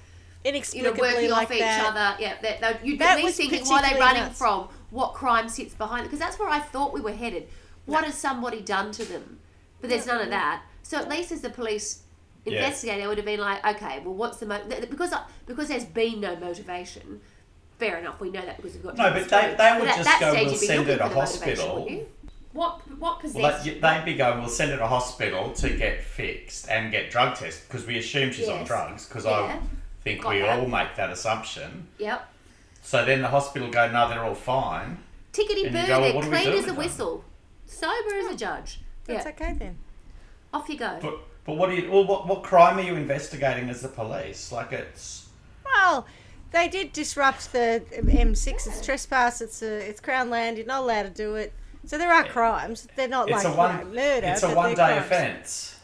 Inexplicably
working
like
off each
that.
other. Yeah, you'd at least thinking why they're running from, what crime sits behind it. Because that's where I thought we were headed. What has somebody done to them? But there's none of that. So at least as the police... investigator would have been like, okay, well, what's the because there's been no motivation. Fair enough, we know that because we've got.
No, but they would just go, we'll send her to hospital.
What possessed?
Well, they'd be going, we'll send her to hospital to get fixed and get drug tested because we assume she's on drugs. Because I think we all make that assumption.
Yep.
So then the hospital go, no, they're all fine.
Tickety boo, they're clean as a whistle, sober as a judge.
That's okay then.
Off you go.
But what crime are you investigating as the police? Like
Well, they did disrupt the M6. It's trespass. It's Crown land. You're not allowed to do it. So there are crimes. They're not murder.
It's a one-day offence.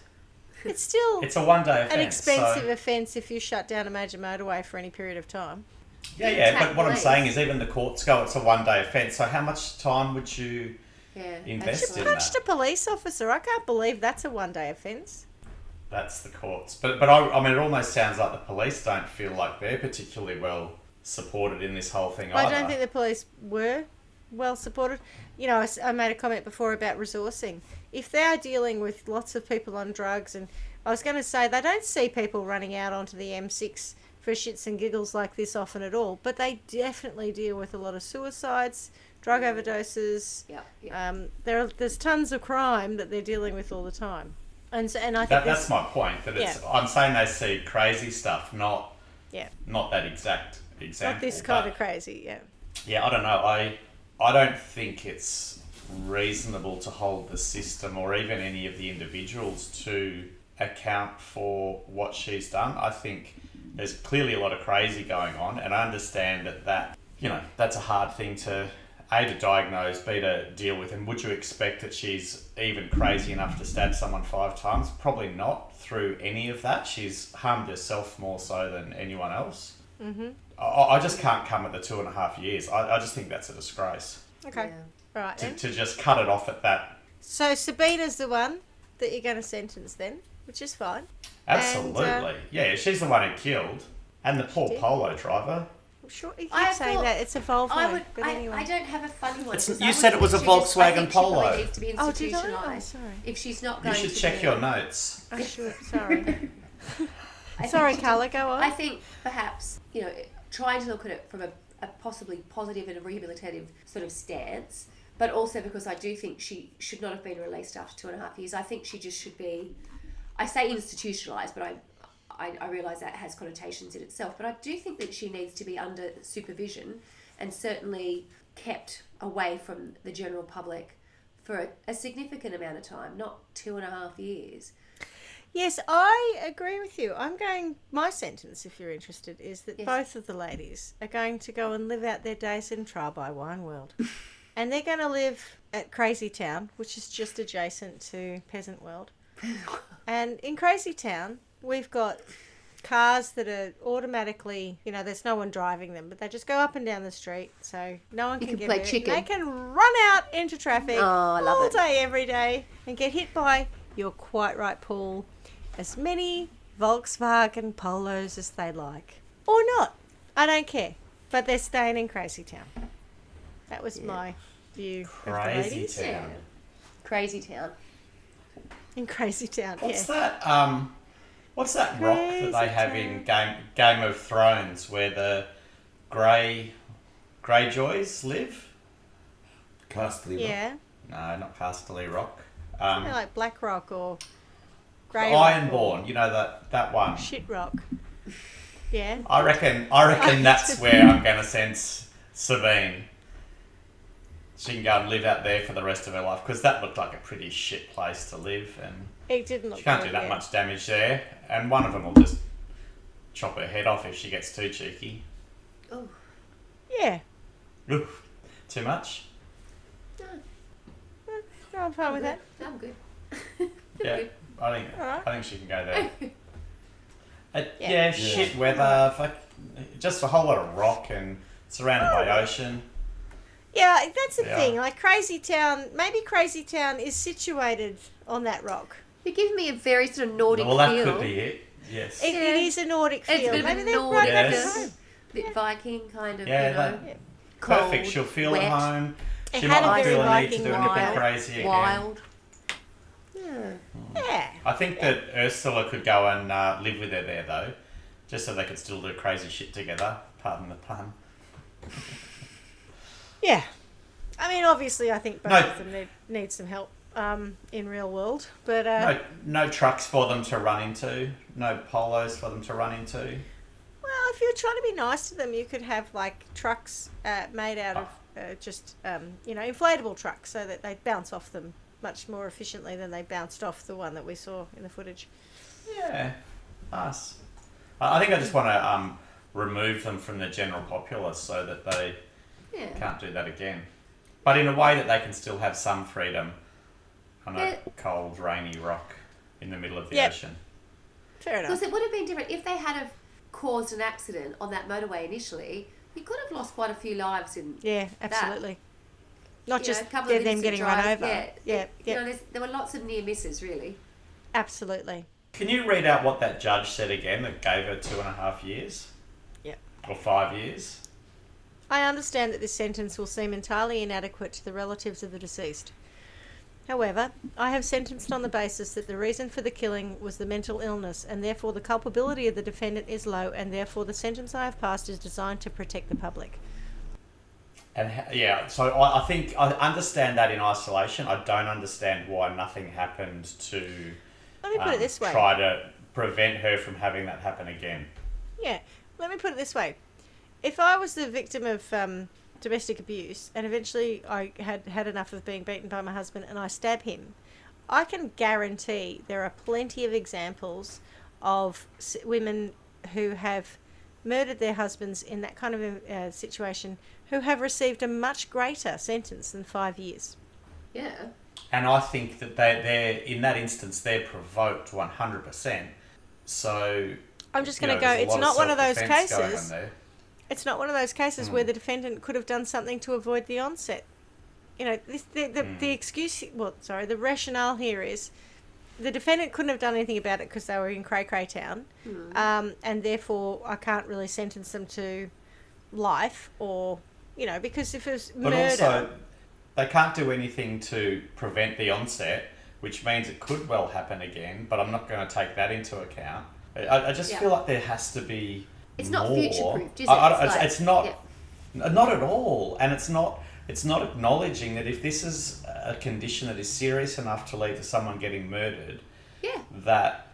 It's still.
It's a one-day offence.
An expensive offence if you shut down a major motorway for any period of time.
Yeah. But what I'm saying is, even the courts go, it's a one-day offence. So how much time would you invest in that?
Punched a police officer. I can't believe that's a one-day offence.
That's the courts. But I mean, it almost sounds like the police don't feel like they're particularly well supported in this whole thing either.
I don't think the police were well supported. I made a comment before about resourcing. If they are dealing with lots of people on drugs, and I was going to say they don't see people running out onto the M6 for shits and giggles like this often at all, but they definitely deal with a lot of suicides, drug overdoses. There's tons of crime that they're dealing with all the time. And I think
that's my point. I'm saying they see crazy stuff, not that exact example.
Not this kind of crazy,
Yeah, I don't know. I don't think it's reasonable to hold the system or even any of the individuals to account for what she's done. I think there's clearly a lot of crazy going on, and I understand that's a hard thing to diagnose, B, to deal with. And would you expect that she's even crazy enough to stab someone 5 times? Probably not through any of that. She's harmed herself more so than anyone else. Mm-hmm. I just can't come at the 2.5 years. I just think that's a disgrace.
Okay. Yeah. Right.
To just cut it off at that.
So Sabina's the one that you're going to sentence then, which is fine.
Absolutely. Yeah, she's the one who killed. And the poor polo driver.
Sure, you keep
I
saying
thought-
that. It's a Volvo.
I
anyway.
don't have a funny one.
It's-
because
you
I
said
would
it was a
think she just- I
Volkswagen
think she probably
Polo.
needs to be
Oh, did I?
institutionalised.
Oh, sorry.
If she's not
You
going
should
to
check
be-
your notes.
I should. Sorry.
I think
Sorry,
she just-
Carla, go on.
I think perhaps, trying to look at it from a possibly positive and a rehabilitative sort of stance, but also because I do think she should not have been released after 2.5 years. I think she just should be, I say institutionalised, but I realise that has connotations in itself, but I do think that she needs to be under supervision and certainly kept away from the general public for a significant amount of time, not 2.5 years.
Yes, I agree with you. My sentence, if you're interested, is that
Yes.
both of the ladies are going to go and live out their days in Trial by Wine World. And they're going to live at Crazy Town, which is just adjacent to Peasant World. And in Crazy Town, we've got cars that are automatically, there's no one driving them, but they just go up and down the street, so no one
You
can
can
get
play
hurt.
chicken.
They can run out into traffic
I love
all
it.
day, every day, and get hit by, you're quite right, Paul, as many Volkswagen Polos as they like. Or not. I don't care. But they're staying in Crazy Town. That was my view of the
Crazy
ladies.
Town.
Yeah. Crazy Town.
In Crazy Town,
What's
yeah.
that? What's that rock that they have in Game of Thrones where the Greyjoys live?
Casterly.
Yeah.
No, not Casterly Rock.
Something like Black Rock or Grey Rock.
Ironborn. You know that one.
Shit Rock. Yeah.
I reckon that's where I'm going to send Sabine. She can go and live out there for the rest of her life because that looked like a pretty shit place to live, and
It didn't look
she can't
good,
do that
yeah.
much damage there. And one of them will just chop her head off if she gets too cheeky.
Oh,
Yeah.
Oof, too much.
No, I'm fine with that.
I'm good.
Yeah,
Good.
I think she can go there.
Yeah.
Yeah, shit weather, just a whole lot of rock and surrounded by ocean.
Yeah, that's the
Yeah.
thing. Like Crazy Town, maybe Crazy Town is situated on that rock.
You give me a very sort of Nordic
Well, that
feel.
could be it. Yes.
It is a Nordic
It's
feel.
a bit of
Maybe
a
they're
Nordic
right back
Yes.
at home.
bit Viking kind of,
Yeah,
cold,
perfect. She'll feel
wet,
at home.
It
She
had
might
a
not
very
feel a need to
Viking
do anything
wild.
crazy again.
wild. Yeah.
Yeah.
I think that Ursula could go and live with her there, though, just so they could still do crazy shit together. Pardon the pun.
Yeah. I mean, obviously, I think both
No.
of them need some help in real world. But
No trucks for them to run into. No polos for them to run into.
well, if you're trying to be nice to them, you could have like trucks made out of just inflatable trucks, so that they bounce off them much more efficiently than they bounced off the one that we saw in the footage.
Yeah, nice. I think I just want to remove them from the general populace so that they
Yeah.
can't do that again. But in a way that they can still have some freedom on a
Yeah.
cold, rainy rock in the middle of the
Yep.
ocean.
Fair enough.
Because it would have been different if they had have caused an accident on that motorway initially. You could have lost quite a few lives in
Yeah, absolutely. Not
you know,
just
a couple
them
of minutes of
getting run
drive.
over.
Yeah,
Yeah,
there were lots of near misses, really.
absolutely.
Can you read out what that judge said again that gave her 2.5 years?
Yep.
Or 5 years?
I understand that this sentence will seem entirely inadequate to the relatives of the deceased. However, I have sentenced on the basis that the reason for the killing was the mental illness, and therefore the culpability of the defendant is low, and therefore the sentence I have passed is designed to protect the public.
And yeah, so I think I understand that in isolation. I don't understand why nothing happened to
Let me put it this way.
try to prevent her from having that happen again.
Yeah, let me put it this way. If I was the victim of domestic abuse and eventually I had enough of being beaten by my husband and I stab him, I can guarantee there are plenty of examples of women who have murdered their husbands in that kind of a situation who have received a much greater sentence than 5 years.
Yeah.
And I think that they're in that instance, they're provoked 100%. So
I'm just going to go,
there's a
it's
lot
not one of those
self-defense going on
cases.
there.
It's not one of those cases where the defendant could have done something to avoid the onset. You know, the excuse, the rationale here is the defendant couldn't have done anything about it because they were in Cray Cray Town, and therefore I can't really sentence them to life or, because if it was
But
murder...
also, they can't do anything to prevent the onset, which means it could well happen again, but I'm not going to take that into account. I just feel like there has to be
It's
more.
not future-proofed, is it?
It's not... Not at all. And it's not acknowledging that if this is a condition that is serious enough to lead to someone getting murdered, that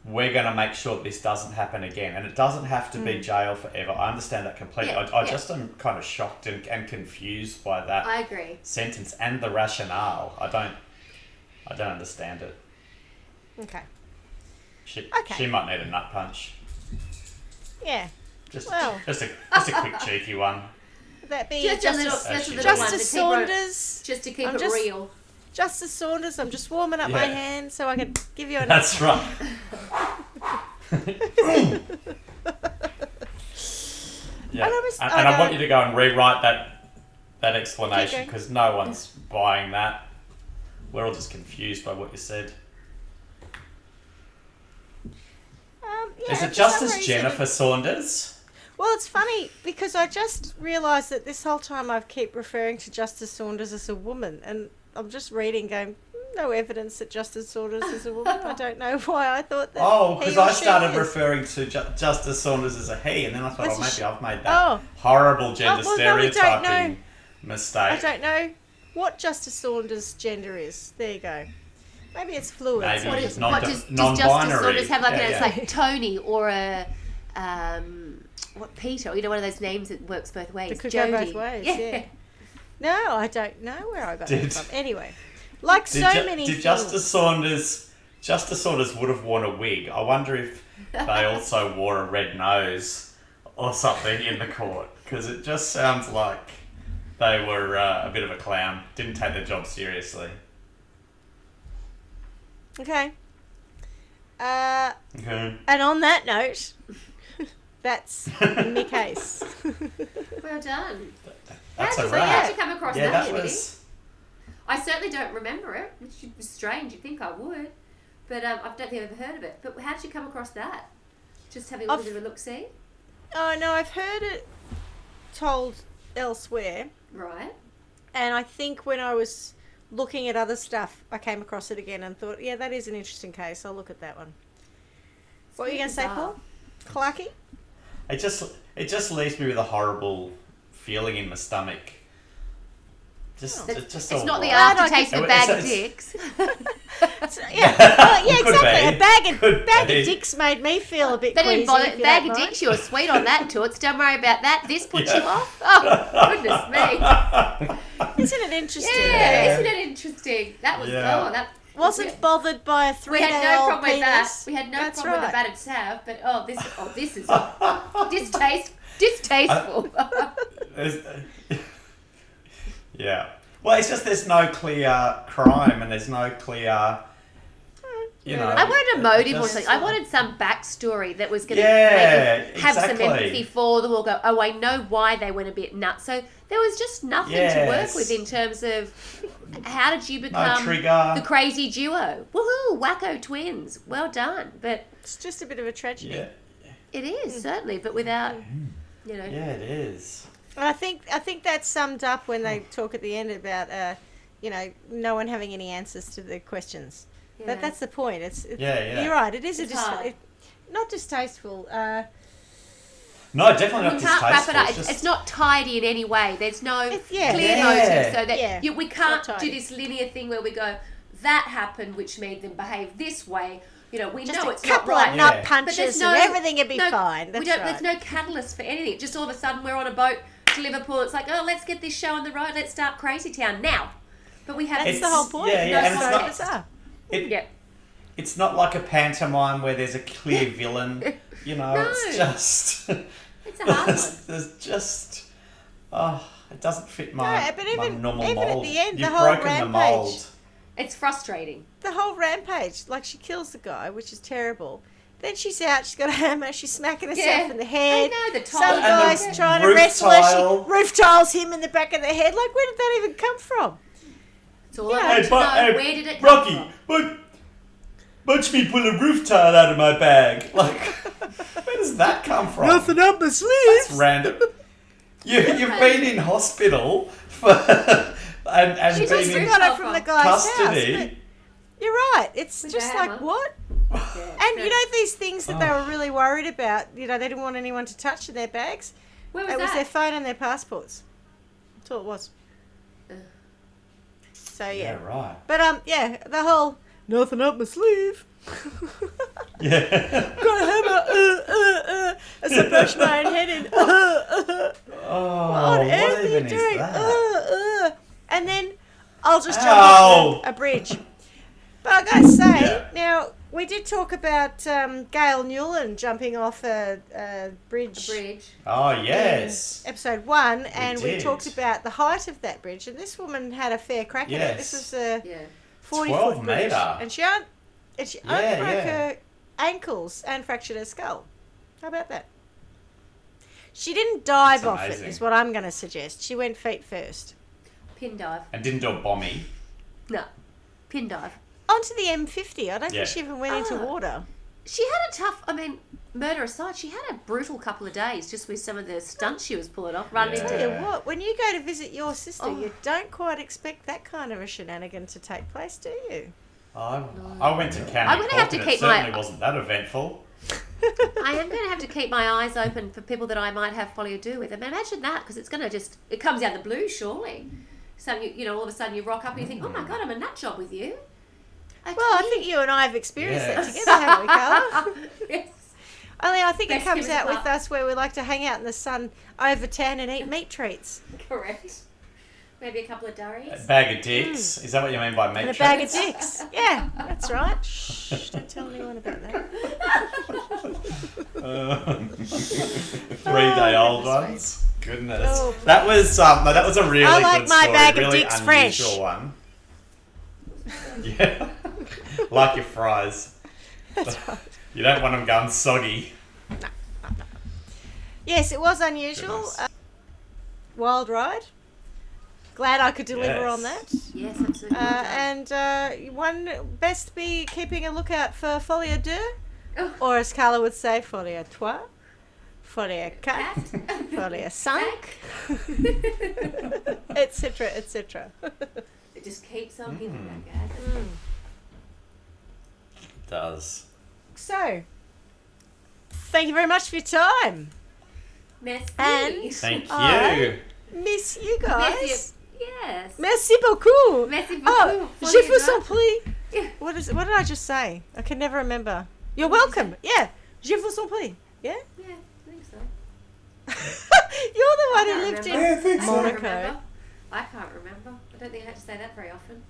we're going to make sure this doesn't happen again. And it doesn't have to be jail forever. I understand that completely. I just am kind of shocked and confused by that
I agree.
sentence and the rationale. I don't understand it.
Okay.
She might need a nut punch.
Yeah.
Just a quick cheeky one.
That be
Just a little one.
Justice Saunders.
Just to keep it real.
Justice Saunders, I'm just warming up my hand so I can give you a...
That's right. Yeah. And I want you to go and rewrite that explanation because no one's buying that. We're all just confused by what you said. Is it Justice Jennifer Saunders?
Well, it's funny because I just realised that this whole time I keep referring to Justice Saunders as a woman, and I'm just reading going, no evidence that Justice Saunders is a woman. I don't know why I thought that.
Oh, because I started referring to Justice Saunders as a he, and then I thought, maybe I've made that horrible gender stereotyping mistake.
I don't know what Justice Saunders' gender is. There you go. Maybe it's fluid.
Maybe
What
it's
does
non-binary.
Justice Saunders have like it's like Tony or a Peter? One of those names that works both ways.
It could
Jody.
go both ways. Yeah. No, I don't know where I got it from. Anyway, like many
did
things.
Justice Saunders would have worn a wig. I wonder if they also wore a red nose or something in the court, because it just sounds like they were a bit of a clown. Didn't take their job seriously.
Okay.
Okay.
And on that note, that's my case.
Well done.
That's a
How'd
wrap.
you come across
Yeah,
that,
that
Schmidty?
was...
I certainly don't remember it, which was strange. You'd think I would. But I don't think I've ever heard of it. But how did you come across that? Just having a little bit of a look-see?
Oh, no, I've heard it told elsewhere.
Right.
And I think when I was looking at other stuff, I came across it again and thought, yeah, that is an interesting case. I'll look at that one. What were you going to say, Paul? Clarky?
It just leaves me with a horrible feeling in my stomach.
It's not the aftertaste of a bag of dicks.
Yeah, exactly. A bag of dicks made me feel a bit
They didn't bother.
queasy.
Bag of dicks, you were sweet on that, Toots. Don't worry about that. This put you off? Oh, goodness me.
Isn't it interesting?
Yeah, isn't it interesting? That was, that
wasn't bodded by a 3-day-old
We had no problem
penis.
with that. We had no problem with the battered salve, but this is distasteful.
Yeah. Well, it's just there's no clear crime and there's no clear,
I wanted a motive or something. I wanted some backstory that was going to have some empathy for them or go, oh, I know why they went a bit nuts. So there was just nothing to work with in terms of how did you become the crazy duo? Woohoo, wacko twins. Well done. But
it's just a bit of a tragedy.
Yeah.
It is, certainly, but without,
Yeah, it is.
I think that's summed up when they talk at the end about, no one having any answers to the questions.
Yeah.
That's the point. It's
yeah.
You're right. It is not distasteful.
No, definitely not
we can't wrap it
distasteful.
up. It's not tidy in any way. There's no clear
Yeah.
motive, so that we can't
not
do
tidy.
this linear thing where we go, that happened, which made them behave this way. We
Just
know
a
it's not
couple
right.
of nut
But
punches
there's
and everything would be fine. That's right.
There's no catalyst for anything. Just all of a sudden we're on a boat to Liverpool. It's like, oh, let's get this show on the road. Let's start Crazy Town now. But we have
That's the whole point.
And it's not like a pantomime where there's a clear villain. It's just...
It's a hard one.
There's just... it doesn't fit my normal
even
mould.
at the end,
You've
the whole
broken
rampage.
the mould.
It's frustrating.
The whole rampage, like she kills the guy, which is terrible. Then she's out, she's got a hammer, she's smacking herself in the head.
I know, the tile.
Some guy's trying to wrestle her. She roof tiles him in the back of the head. Like, where did that even come from?
It's all I want to know. Where did it come
Rocky,
from?
watch me pull a roof tile out of my bag. Like, where does that come from?
Nothing up my sleeves.
That's random. You've been in hospital for and
She
been
just
in
got it from the guy's
custody.
house. But you're right. It's
With
just
the
like,
hammer.
what?
Yeah,
And you know these things that they were really worried about, they didn't want anyone to touch in their bags?
where was
It was
that?
their phone and their passports. That's all it was.
Ugh.
So,
Yeah, right.
But, the whole, nothing up my sleeve.
Yeah.
Got a hammer, as I brush my own head in.
Oh,
What on earth are you
even is
doing?
that?
And then I'll just jump
Ow.
off a bridge. But I gotta say,
Yeah.
now we did talk about Gail Newland jumping off a bridge.
Oh, yes.
Episode 1, and we
did.
talked about the height of that bridge, and this woman had a fair crack at it. This
Yes.
was a
Yeah.
40-foot
12
bridge,
metre.
and she only
Yeah,
broke
yeah.
her ankles and fractured her skull. How about that? She didn't dive
That's
off it,
amazing.
is what I'm going to suggest. She went feet first.
Pin dive.
And didn't do a bombie.
No. Pin dive.
Onto the M50. I don't
Yeah.
think she even went into water.
She had a tough, murder aside, she had a brutal couple of days just with some of the stunts she was pulling off, running
Yeah.
Tell
into.
you what, when you go to visit your sister,
Oh.
you don't quite expect that kind of a shenanigan to take place, do you?
I went to County
I'm gonna have
Cork
to
and
keep
it certainly
my-
wasn't that eventful.
I am going to have to keep my eyes open for people that I might have follow do with. Imagine that, because it's going to it comes out of the blue, surely. So, all of a sudden you rock up and you think, oh my God, I'm a nut job with you. Okay.
Well, I think you and I have experienced that
Yes.
together, haven't we, Carla?
Yes.
Only I think it
Best
comes
give us
out
a
with
laugh.
us where we like to hang out in the sun over tan and eat meat treats.
Correct. Maybe a couple of durries.
A bag of dicks. Is that what you mean by meat
And a bag of
treats?
dicks. Yeah, that's right. Shh, don't tell anyone about that.
3-day-old ones. Goodness.
Oh,
that was that was a really
I like
good
my
story.
bag of
really
dicks
unusual
fresh.
one. Yeah. Like your fries.
That's right.
You don't want them going soggy.
Yes, it was unusual.
Goodness.
Wild ride. Glad I could deliver
Yes.
on that.
Yes, absolutely.
And one best be keeping a lookout for folie à deux,
Oh.
or as Carla would say, folie à trois, folie à quatre, folie à cinq, etc., etc.
It just keeps on giving that, guys.
It does.
So, thank you very much for your time.
Merci.
And
Thank you.
I miss you guys.
Merci. Yes.
Merci beaucoup.
Merci beaucoup.
Oh,
Folie
je
à
vous
deux.
en prie.
Yeah.
What did I just say? I can never remember. You're
What did you
welcome. Yeah. Je vous en prie. Yeah?
Yeah, I think so.
You're the one
I
who
can't
lived
remember.
Yeah, I
in
think so.
Monaco.
I can't remember. I don't think I had to say that very often.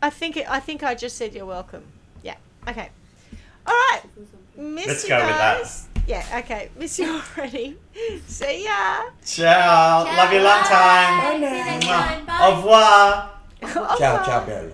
I think I just said you're welcome. Yeah. Okay. All right. Miss
Let's
you
go with that.
guys. Yeah. Okay. Miss you already. See ya.
Ciao. Love you long time.
See you next time. Bye.
Au revoir.
Ciao, ciao, bello.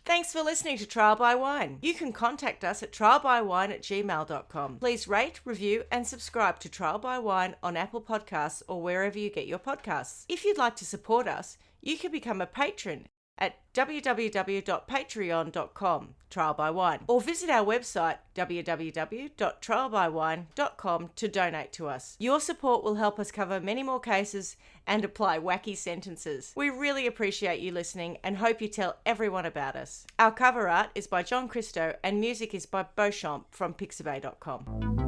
Thanks for listening to Trial by Wine. You can contact us at trialbywine@gmail.com. Please rate, review, and subscribe to Trial by Wine on Apple Podcasts or wherever you get your podcasts. If you'd like to support us, you can become a patron at www.patreon.com, Trial by Wine, or visit our website www.trialbywine.com to donate to us. Your support will help us cover many more cases and apply wacky sentences. We really appreciate you listening and hope you tell everyone about us. Our cover art is by John Christo and music is by Beauchamp from pixabay.com.